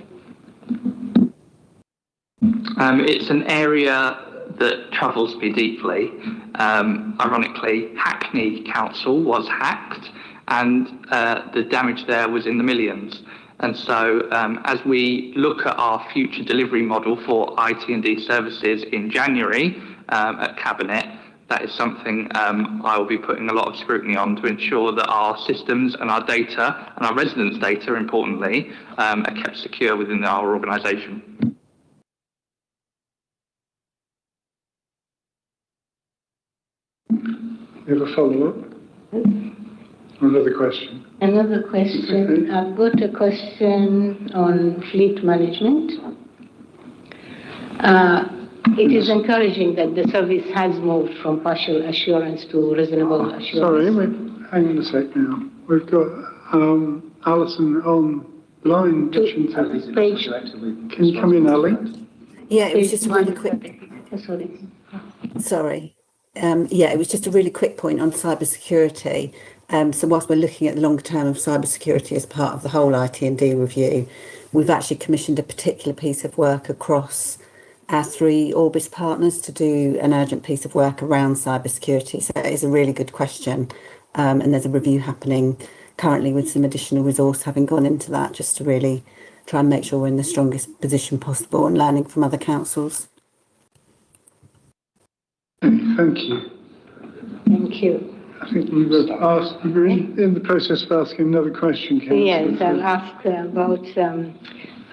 It's an area that troubles me deeply. Ironically, Hackney Council was hacked, and the damage there was in the millions. And so as we look at our future delivery model for IT&D services in January at Cabinet, that is something I will be putting a lot of scrutiny on to ensure that our systems and our data, and our residents' data, importantly, are kept secure within our organisation. You have a follow-up? Another question. Another question. I've got a question on fleet management. It is encouraging that the service has moved from partial assurance to reasonable assurance. Sorry, hang on a sec now. We've got Alison on line. Can you come in, Ali? Yeah, it was just a really quick. Sorry. It was just a really quick point on cybersecurity. So whilst we're looking at the long term of cybersecurity as part of the whole IT&D review, we've actually commissioned a particular piece of work across our 3 Orbis partners to do an urgent piece of work around cybersecurity. So it is a really good question. And there's a review happening currently with some additional resource having gone into that, just to really try and make sure we're in the strongest position possible and learning from other councils. Thank you. Thank you. I think we were in the process of asking another question, Councillor. Yes, I'll ask about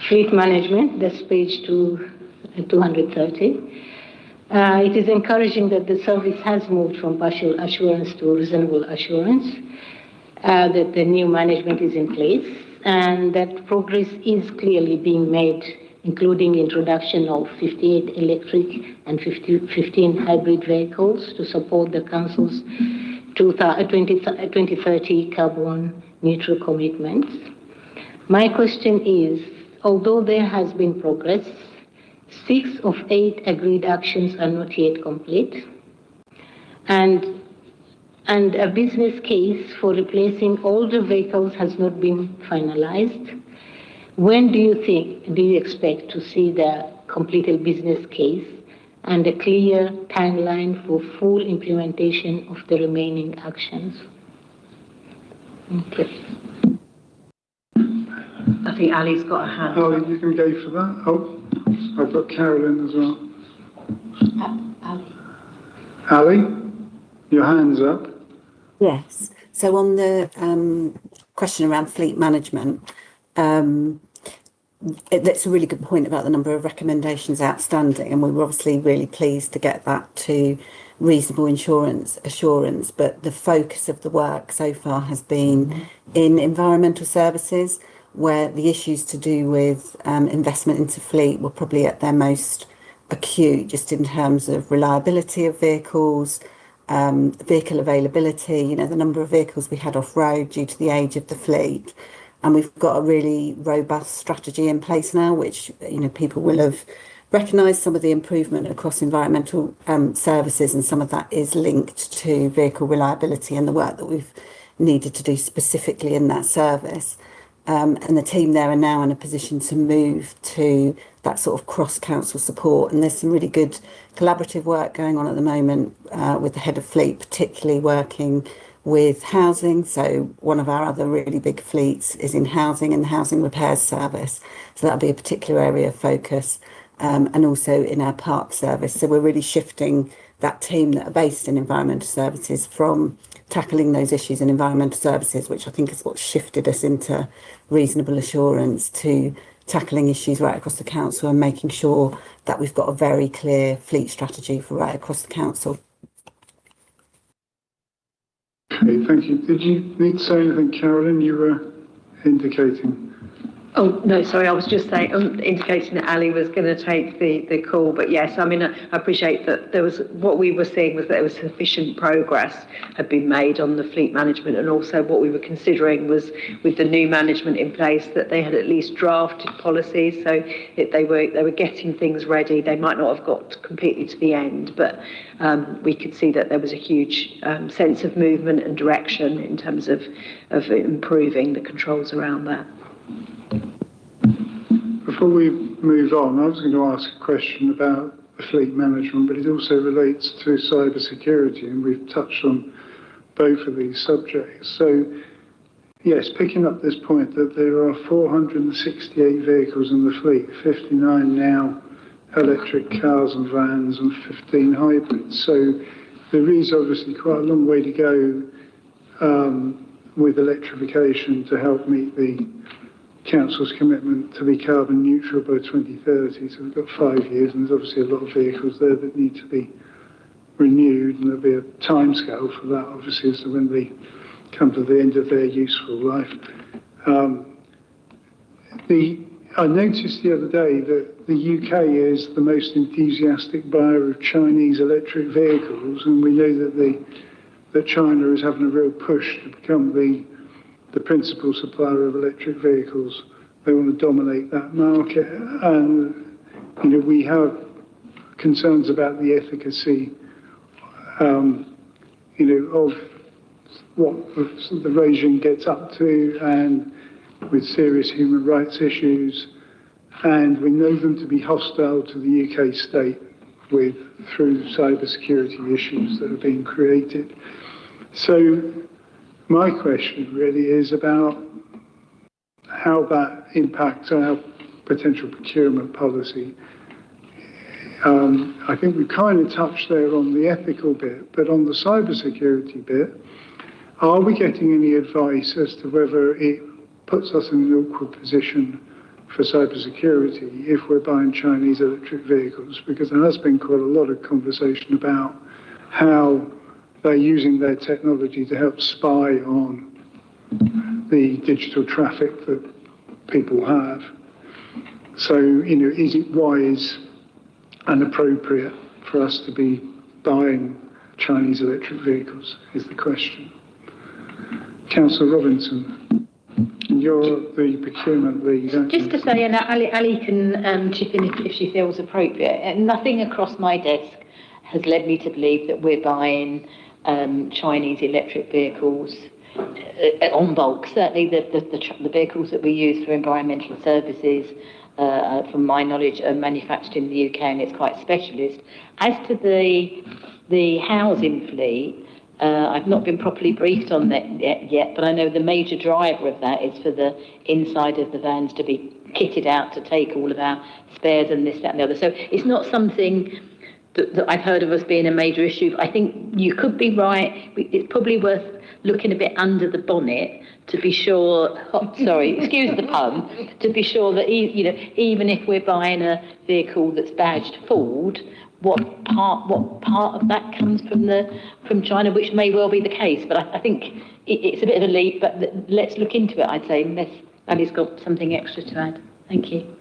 fleet management. That's page 2, 230. It is encouraging that the service has moved from partial assurance to reasonable assurance, that the new management is in place, and that progress is clearly being made, including introduction of 58 electric and 15 hybrid vehicles to support the Council's 2030 carbon neutral commitments. My question is, although there has been progress, 6 of 8 agreed actions are not yet complete, and a business case for replacing older vehicles has not been finalized. When do you expect to see the completed business case and a clear timeline for full implementation of the remaining actions? Thank you. I think Ali's got a hand. Ali, you can go for that. Oh, I've got Carolyn as well. Ali, your hand's up. Yes. So on the question around fleet management, that's a really good point about the number of recommendations outstanding, and we were obviously really pleased to get that to reasonable assurance. But the focus of the work so far has been in environmental services, where the issues to do with investment into fleet were probably at their most acute, just in terms of reliability of vehicles, vehicle availability, the number of vehicles we had off road due to the age of the fleet. And we've got a really robust strategy in place now, which, people will have recognised some of the improvement across environmental services, and some of that is linked to vehicle reliability and the work that we've needed to do specifically in that service. And the team there are now in a position to move to that sort of cross-council support. And there's some really good collaborative work going on at the moment with the head of fleet, particularly working with housing. So one of our other really big fleets is in housing and the housing repairs service. So that'll be a particular area of focus, and also in our park service. So we're really shifting that team that are based in environmental services from tackling those issues in environmental services, which I think is what shifted us into reasonable assurance, to tackling issues right across the council and making sure that we've got a very clear fleet strategy for right across the council. Okay, thank you. Did you need to say anything, Carolyn? You were indicating. Oh, no, sorry, I was just saying, indicating that Ali was going to take the call. But yes, I appreciate that what we were seeing was that there was sufficient progress had been made on the fleet management, and also what we were considering was, with the new management in place, that they had at least drafted policies, so they were getting things ready. They might not have got completely to the end, but we could see that there was a huge sense of movement and direction in terms of improving the controls around that. Before we move on, I was going to ask a question about the fleet management, but it also relates to cyber security, and we've touched on both of these subjects. So, yes, picking up this point that there are 468 vehicles in the fleet, 59 now electric cars and vans, and 15 hybrids. So there is obviously quite a long way to go with electrification to help meet the Council's commitment to be carbon neutral by 2030. So we've got 5 years, and there's obviously a lot of vehicles there that need to be renewed, and there'll be a timescale for that, obviously, as to when they come to the end of their useful life. I noticed the other day that the UK is the most enthusiastic buyer of Chinese electric vehicles, and we know that China is having a real push to become the principal supplier of electric vehicles. They want to dominate that market, and we have concerns about the efficacy of what the regime gets up to, and with serious human rights issues, and we know them to be hostile to the UK state through cyber security issues that are being created. So my question really is about how that impacts our potential procurement policy. I think we kind of touched there on the ethical bit, but on the cybersecurity bit, are we getting any advice as to whether it puts us in an awkward position for cybersecurity if we're buying Chinese electric vehicles, because there has been quite a lot of conversation about how they're using their technology to help spy on the digital traffic that people have. So, is it wise and appropriate for us to be buying Chinese electric vehicles, is the question. Councillor Robinson, you're the procurement lead. Just to say, and Ali can chip in if she feels appropriate, and nothing across my desk has led me to believe that we're buying Chinese electric vehicles on bulk. Certainly the vehicles that we use for environmental services, from my knowledge, are manufactured in the UK, and it's quite specialist. As to the housing fleet, I've not been properly briefed on that yet, but I know the major driver of that is for the inside of the vans to be kitted out to take all of our spares and this, that and the other. So it's not something that I've heard of as being a major issue. I think you could be right. It's probably worth looking a bit under the bonnet to be sure, sorry, excuse the pun, to be sure that, even if we're buying a vehicle that's badged Ford, what part of that comes from China, which may well be the case. But I think it's a bit of a leap, but let's look into it, I'd say, unless Ali's got something extra to add. Thank you.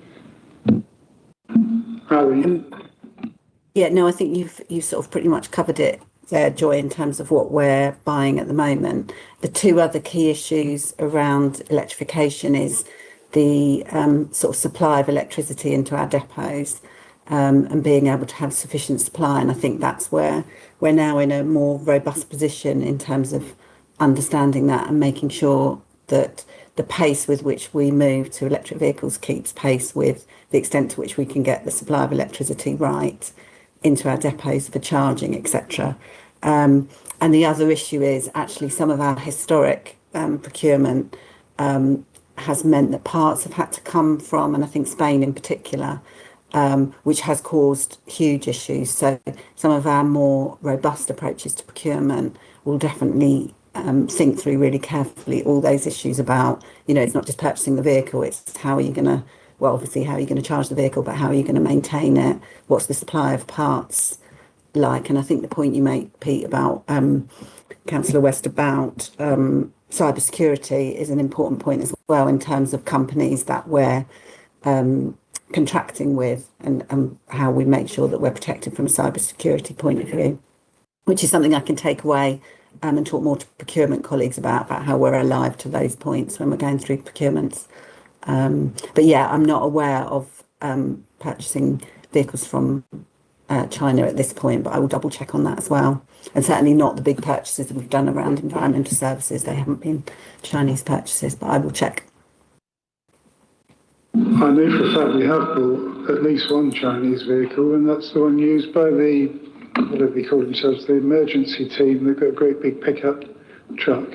Yeah, no, I think you've sort of pretty much covered it there, Joy, in terms of what we're buying at the moment. The two other key issues around electrification is the sort of supply of electricity into our depots, and being able to have sufficient supply. And I think that's where we're now in a more robust position in terms of understanding that and making sure that the pace with which we move to electric vehicles keeps pace with the extent to which we can get the supply of electricity right into our depots for charging, etc. And the other issue is actually some of our historic procurement has meant that parts have had to come from, and I think Spain in particular, which has caused huge issues. So some of our more robust approaches to procurement will definitely think through really carefully all those issues about, it's not just purchasing the vehicle, it's how are you going to, well, obviously how are you going to charge the vehicle, but how are you going to maintain it? What's the supply of parts like? And I think the point you make, Pete, about Councillor West about cybersecurity is an important point as well in terms of companies that we're contracting with and how we make sure that we're protected from a cybersecurity point of view, which is something I can take away and talk more to procurement colleagues about how we're alive to those points when we're going through procurements. But yeah, I'm not aware of purchasing vehicles from China at this point, but I will double check on that as well. And certainly not the big purchases that we've done around environmental services. They haven't been Chinese purchases, but I will check. I know for a fact we have bought at least one Chinese vehicle, and that's the one used by the, whatever they call themselves, the emergency team. They've got a great big pickup truck,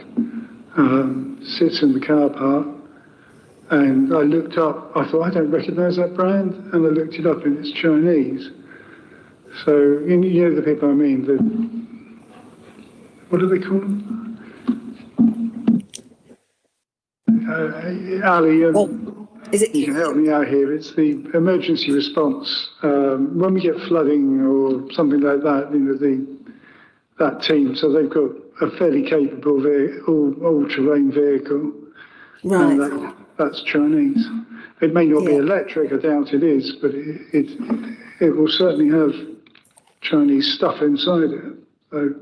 sits in the car park, and I looked up, I thought, I don't recognise that brand, and I looked it up and it's Chinese. So, you know the people I mean, what do they call them? Ali, you can help me out here. It's the emergency response. When we get flooding or something like that, that team, so they've got a fairly capable all-terrain vehicle. Right. And that's Chinese. It may not be electric, I doubt it is, but it will certainly have Chinese stuff inside it. So.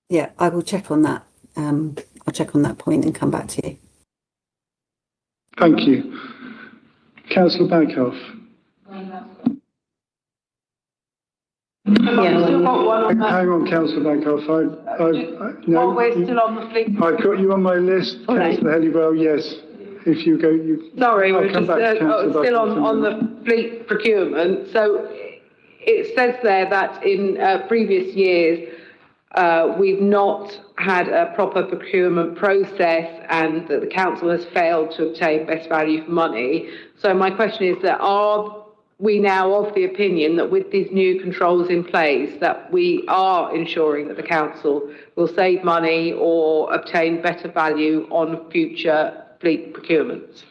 Yeah, I will check on that. I'll check on that point and come back to you. Thank you. Councillor Baghoff. Hang on, Councillor Baghoff. No, we're still on the fleet. I've got you on my list, Councillor Hellywell, yes. If you go, Sorry, we're come just back to still on the fleet procurement. So it says there that in previous years we've not had a proper procurement process and that the council has failed to obtain best value for money. So my question is that are we now of the opinion that with these new controls in place that we are ensuring that the council will save money or obtain better value on future fleet procurements?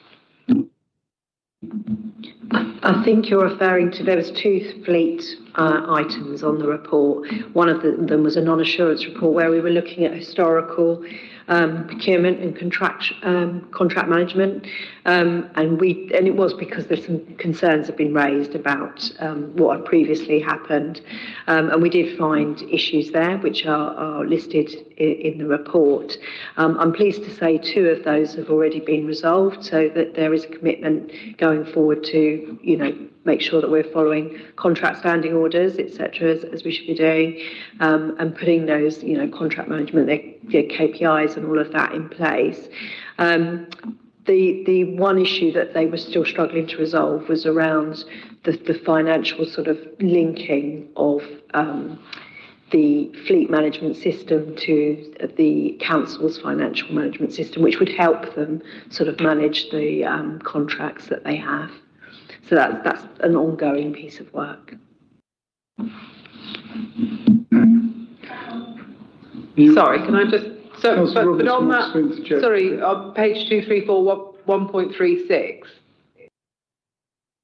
I think you're referring to, there was two fleet items on the report. One of them was a non-assurance report where we were looking at historical procurement and contract management, and it was because there's some concerns have been raised about what had previously happened, and we did find issues there which are listed in the report. I'm pleased to say 2 of those have already been resolved, so that there is a commitment going forward to, make sure that we're following contract standing orders, etc., as we should be doing, and putting those, contract management, their KPIs and all of that in place. The one issue that they were still struggling to resolve was around the financial sort of linking of the fleet management system to the council's financial management system, which would help them sort of manage the contracts that they have. So that's an ongoing piece of work. Sorry, can I just... but on that, sorry, on page 234, 1.36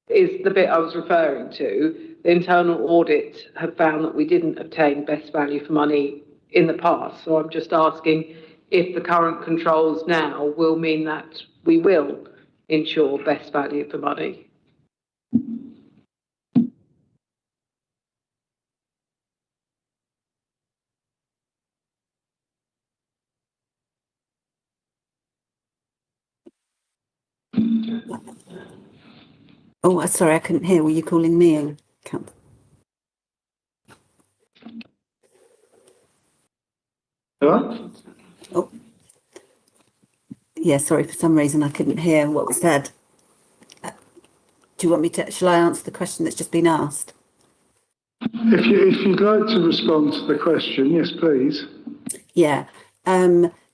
is the bit I was referring to. The internal audit have found that we didn't obtain best value for money in the past. So I'm just asking if the current controls now will mean that we will ensure best value for money. Oh, sorry, I couldn't hear. Were you calling me in? Hello? Oh. Yeah, sorry, for some reason I couldn't hear what was said. Do you want me to, shall I answer the question that's just been asked? If you'd like to respond to the question, yes, please. Yeah.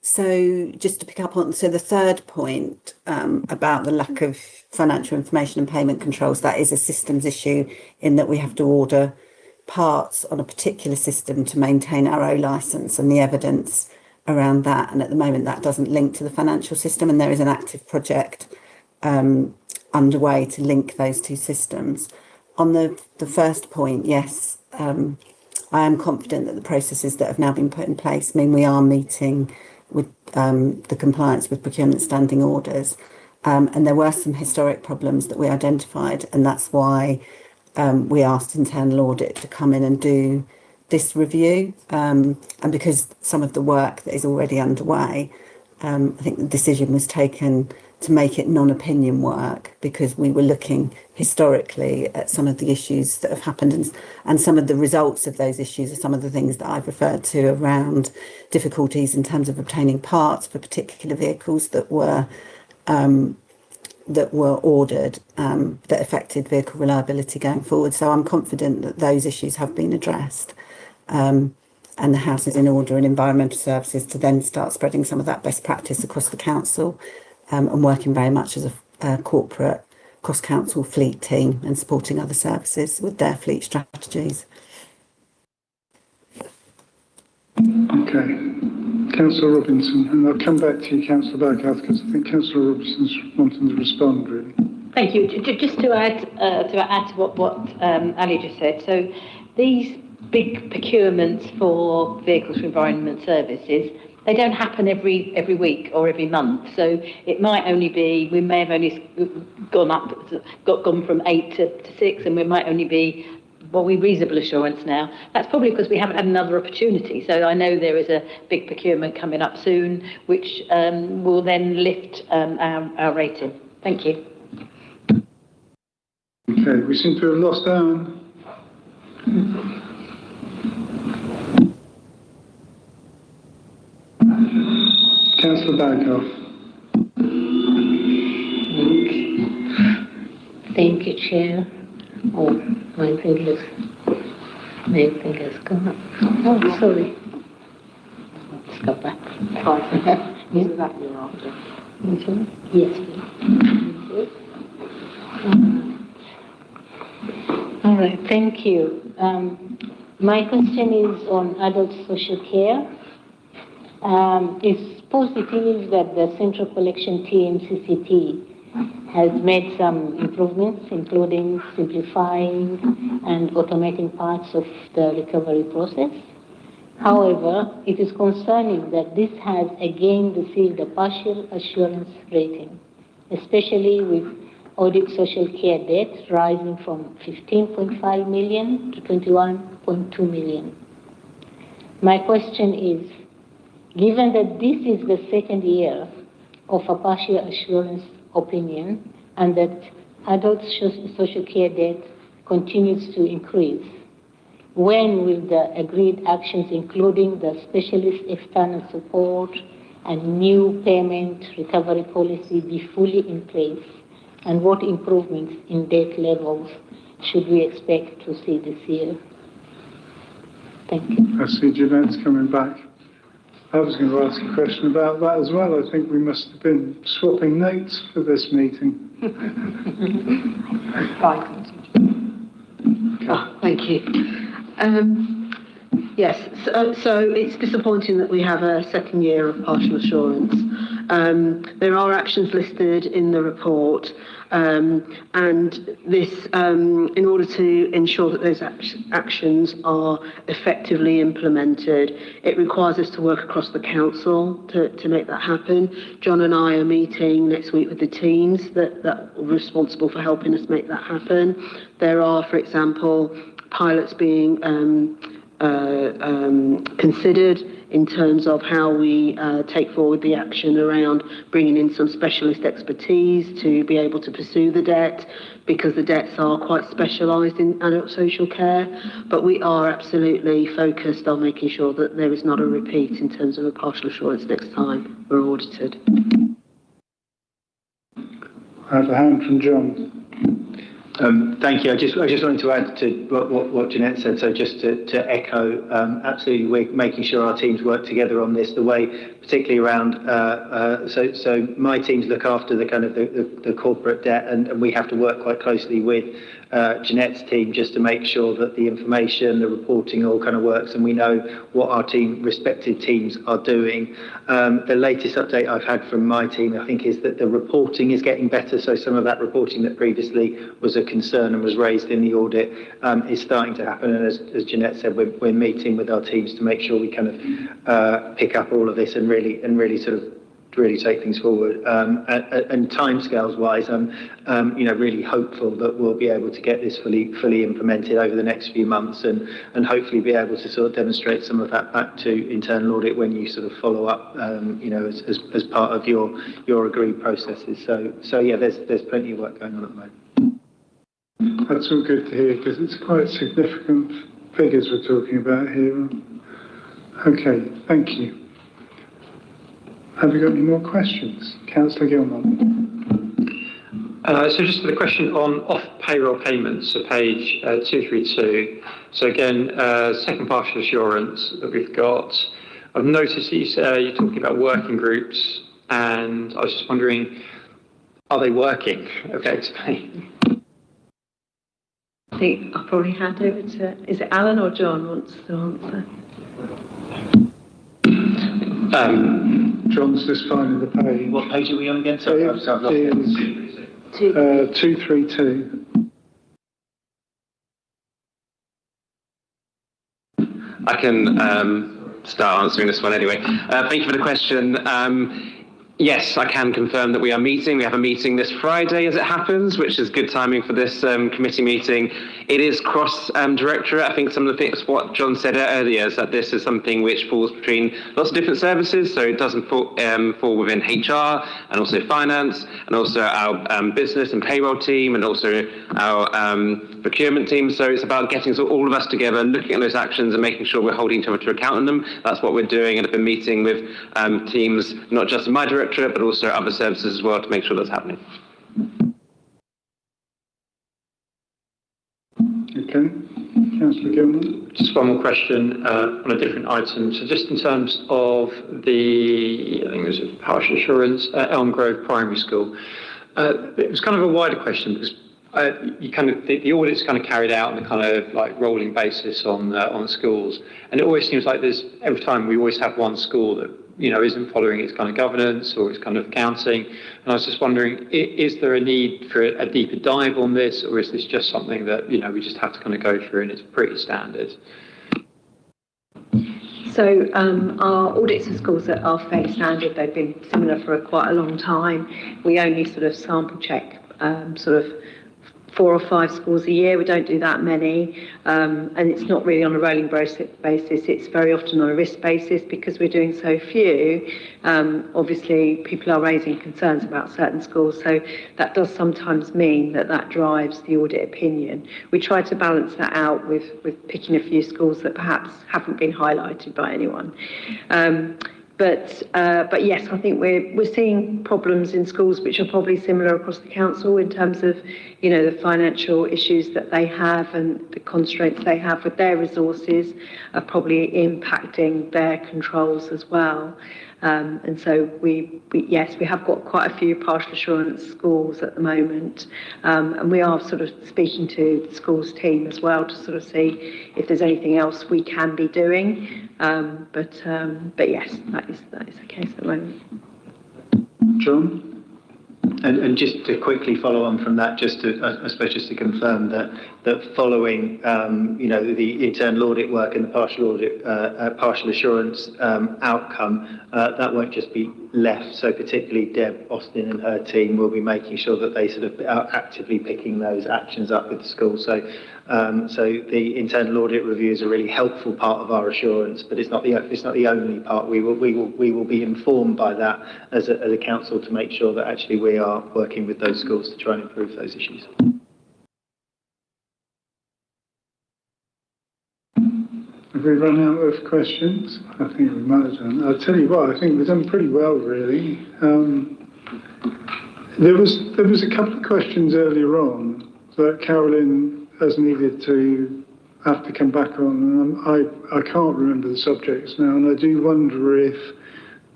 So just to pick up on, so the third point about the lack of financial information and payment controls, that is a systems issue in that we have to order parts on a particular system to maintain our O licence and the evidence around that. And at the moment, that doesn't link to the financial system, and there is an active project underway to link those two systems. On the first point, yes, I am confident that the processes that have now been put in place mean we are meeting with the compliance with procurement standing orders. And there were some historic problems that we identified, and that's why we asked internal audit to come in and do this review. And because some of the work that is already underway, I think the decision was taken to make it non-opinion work, because we were looking historically at some of the issues that have happened, and some of the results of those issues are some of the things that I've referred to around difficulties in terms of obtaining parts for particular vehicles that were ordered that affected vehicle reliability going forward. So I'm confident that those issues have been addressed, and the House is in order and environmental services to then start spreading some of that best practice across the council, and working very much as a corporate cross-council fleet team and supporting other services with their fleet strategies. Okay. Councillor Robinson, and I'll come back to you, Councillor Baghouse, because I think Councillor Robinson's wanting to respond, really. Thank you. Just to add to what Ali just said, so these big procurements for vehicles for environment services, they don't happen every week or every month. So it might only be, we may have only gone from 8 to 6, and we might only be, we reasonable assurance now. That's probably because we haven't had another opportunity. So I know there is a big procurement coming up soon, which will then lift our rating. Thank you. Okay, we seem to have lost Anne. Councillor Baghouse. Thank you, Chair. Oh, my thing has gone up. Oh, sorry. Let's go back. Is that your after? Yes, please. All right, thank you. My question is on adult social care. It's positive that the Central Collection Team, CCT, has made some improvements, including simplifying and automating parts of the recovery process. However, it is concerning that this has again received a partial assurance rating, especially with audit social care debt rising from 15.5 million to 21.2 million. My question is, given that this is the second year of a partial assurance opinion and that adult social care debt continues to increase, when will the agreed actions, including the specialist external support and new payment recovery policy, be fully in place? And what improvements in debt levels should we expect to see this year? Thank you. I see Jeanette's coming back. I was going to ask a question about that as well. I think we must have been swapping notes for this meeting. Thank you. Yes, so it's disappointing that we have a second year of partial assurance. There are actions listed in the report, and this, in order to ensure that those actions are effectively implemented, it requires us to work across the council to make that happen. John and I are meeting next week with the teams that are responsible for helping us make that happen. There are, for example, pilots being considered in terms of how we take forward the action around bringing in some specialist expertise to be able to pursue the debt, because the debts are quite specialised in adult social care. But we are absolutely focused on making sure that there is not a repeat in terms of a partial assurance next time we're audited. I have a hand from John. Thank you. I just wanted to add to what Jeanette said. So just to echo, absolutely, we're making sure our teams work together on this. The way, particularly around, so my teams look after the kind of the corporate debt, and we have to work quite closely with Jeanette's team just to make sure that the information, the reporting all kind of works, and we know what our respective teams are doing. The latest update I've had from my team, I think, is that the reporting is getting better. So some of that reporting that previously was a concern and was raised in the audit is starting to happen. And as Jeanette said, we're meeting with our teams to make sure we kind of pick up all of this and really sort of take things forward. And timescales wise, I'm really hopeful that we'll be able to get this fully implemented over the next few months, and hopefully be able to sort of demonstrate some of that back to internal audit when you sort of follow up, as part of your agreed processes. So yeah, there's plenty of work going on at the moment. That's all good to hear, because it's quite significant figures we're talking about here. Okay, thank you. Have you got any more questions? Councillor Gilmore. So just the question on off-payroll payments, so page 232. So again, second partial assurance that we've got. I've noticed that you're talking about working groups, and I was just wondering, are they working? Okay, explain. I think I'll probably hand over to, is it Alan or John wants to answer? John's just finding the page. What page are we on again? Sorry, I've lost it. 232. I can start answering this one anyway. Thank you for the question. Yes, I can confirm that we are meeting. We have a meeting this Friday, as it happens, which is good timing for this committee meeting. It is cross-directorate. I think some of the things what John said earlier is that this is something which falls between lots of different services. So it doesn't fall within HR and also finance, and also our business and payroll team, and also our procurement team. So it's about getting all of us together, looking at those actions and making sure we're holding each other to account on them. That's what we're doing, and I've been meeting with teams, not just in my directorate, but also other services as well, to make sure that's happening. Okay, Councillor Gilman. Just one more question on a different item. So just in terms of the, I think it was a partial assurance, Elm Grove Primary School. It was kind of a wider question, because the audit's kind of carried out on a kind of like rolling basis on schools, and it always seems like every time we always have one school that isn't following its kind of governance or its kind of accounting. And I was just wondering, is there a need for a deeper dive on this, or is this just something that, we just have to kind of go through and it's pretty standard? So our audits of schools are fairly standard. They've been similar for quite a long time. We only sort of sample check sort of 4 or 5 schools a year. We don't do that many, and it's not really on a rolling basis. It's very often on a risk basis because we're doing so few. Obviously, people are raising concerns about certain schools, so that does sometimes mean that drives the audit opinion. We try to balance that out with picking a few schools that perhaps haven't been highlighted by anyone. But yes, I think we're seeing problems in schools which are probably similar across the council in terms of, the financial issues that they have and the constraints they have with their resources are probably impacting their controls as well. And so we have got quite a few partial assurance schools at the moment, and we are sort of speaking to the schools team as well to sort of see if there's anything else we can be doing. But yes, that is the case at the moment. John? And just to quickly follow on from that, I suppose just to confirm that following, the internal audit work and the partial assurance outcome, that won't just be left. So particularly Deb Austin and her team will be making sure that they sort of are actively picking those actions up with the school. So the internal audit review is a really helpful part of our assurance, but it's not the only part. We will be informed by that as a council to make sure that actually we are working with those schools to try and improve those issues. Have we run out of questions? I think we might have done. I'll tell you what, I think we've done pretty well, really. There was a couple of questions earlier on that Carolyn has needed to have to come back on, and I can't remember the subjects now, and I do wonder if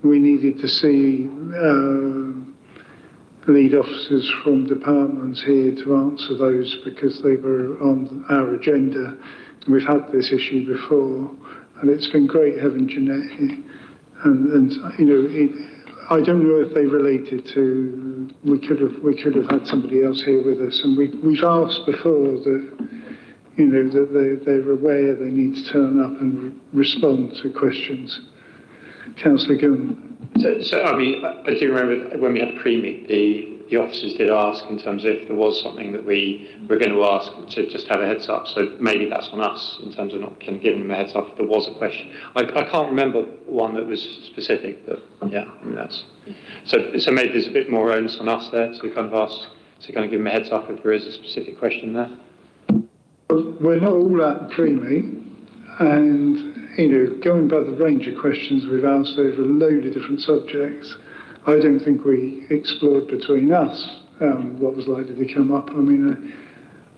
we needed to see lead officers from departments here to answer those because they were on our agenda. We've had this issue before, and it's been great having Jeanette here. And I don't know if they related to. We could have had somebody else here with us, and we've asked before that that they're aware they need to turn up and respond to questions. Councillor Gilman. So I mean, I do remember when we had the pre-meet, the officers did ask in terms of if there was something that we were going to ask to just have a heads up. So maybe that's on us in terms of not kind of giving them a heads up if there was a question. I can't remember one that was specific, but yeah, I mean that's so maybe there's a bit more onus on us there to kind of ask to kind of give them a heads up if there is a specific question there. We're not all at the pre-meet, and going by the range of questions we've asked over a load of different subjects, I don't think we explored between us what was likely to come up. I mean,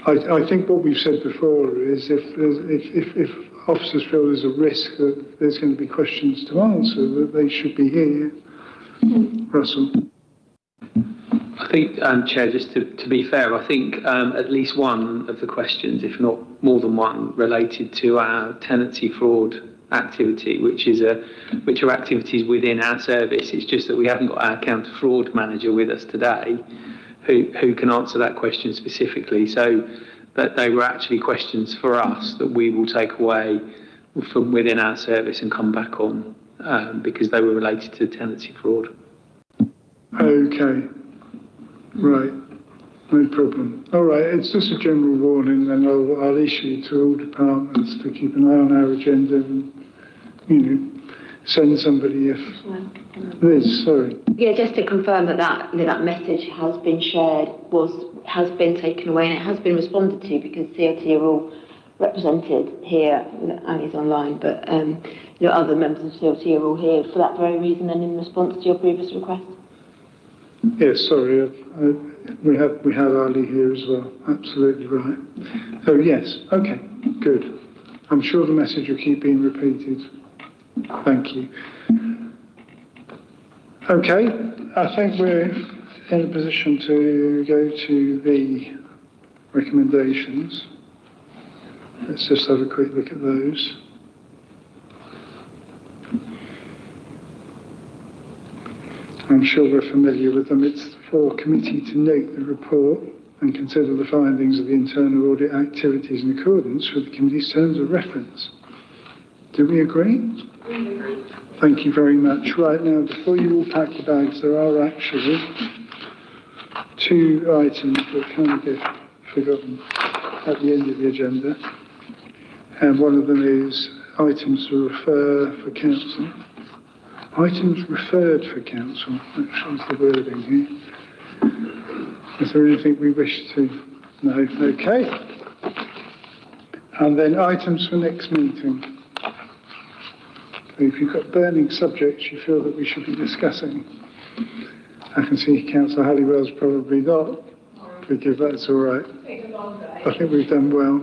I think what we've said before is if officers feel there's a risk that there's going to be questions to answer, that they should be here. Russell. I think, Chair, just to be fair, I think at least one of the questions, if not more than one, related to our tenancy fraud activity, which are activities within our service. It's just that we haven't got our counter fraud manager with us today who can answer that question specifically. So that they were actually questions for us that we will take away from within our service and come back on because they were related to tenancy fraud. Okay. Right. No problem. All right, it's just a general warning, then I'll issue to all departments to keep an eye on our agenda and, send somebody if... Liz, sorry. Yeah, just to confirm that message has been shared, has been taken away, and it has been responded to because COT are all represented here. Annie's online, but other members of COT are all here for that very reason and in response to your previous request. Yes, sorry, we have Ali here as well. Absolutely right. So yes, okay, good. I'm sure the message will keep being repeated. Thank you. Okay, I think we're in a position to go to the recommendations. Let's just have a quick look at those. I'm sure we're familiar with them. It's for committee to note the report and consider the findings of the internal audit activities in accordance with the committee's terms of reference. Do we agree? We agree. Thank you very much. Right now, before you all pack your bags, there are actually 2 items that kind of get forgotten at the end of the agenda. And one of them is items to refer for council. Items referred for council, actually is the wording here. Is there anything we wish to? No, okay. And then items for next meeting. If you've got burning subjects you feel that we should be discussing. I can see Councillor Halliwell's probably not, because that's all right. I think we've done well.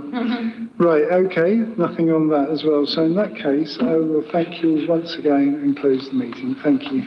Right, okay, nothing on that as well. So in that case, I will thank you once again and close the meeting. Thank you.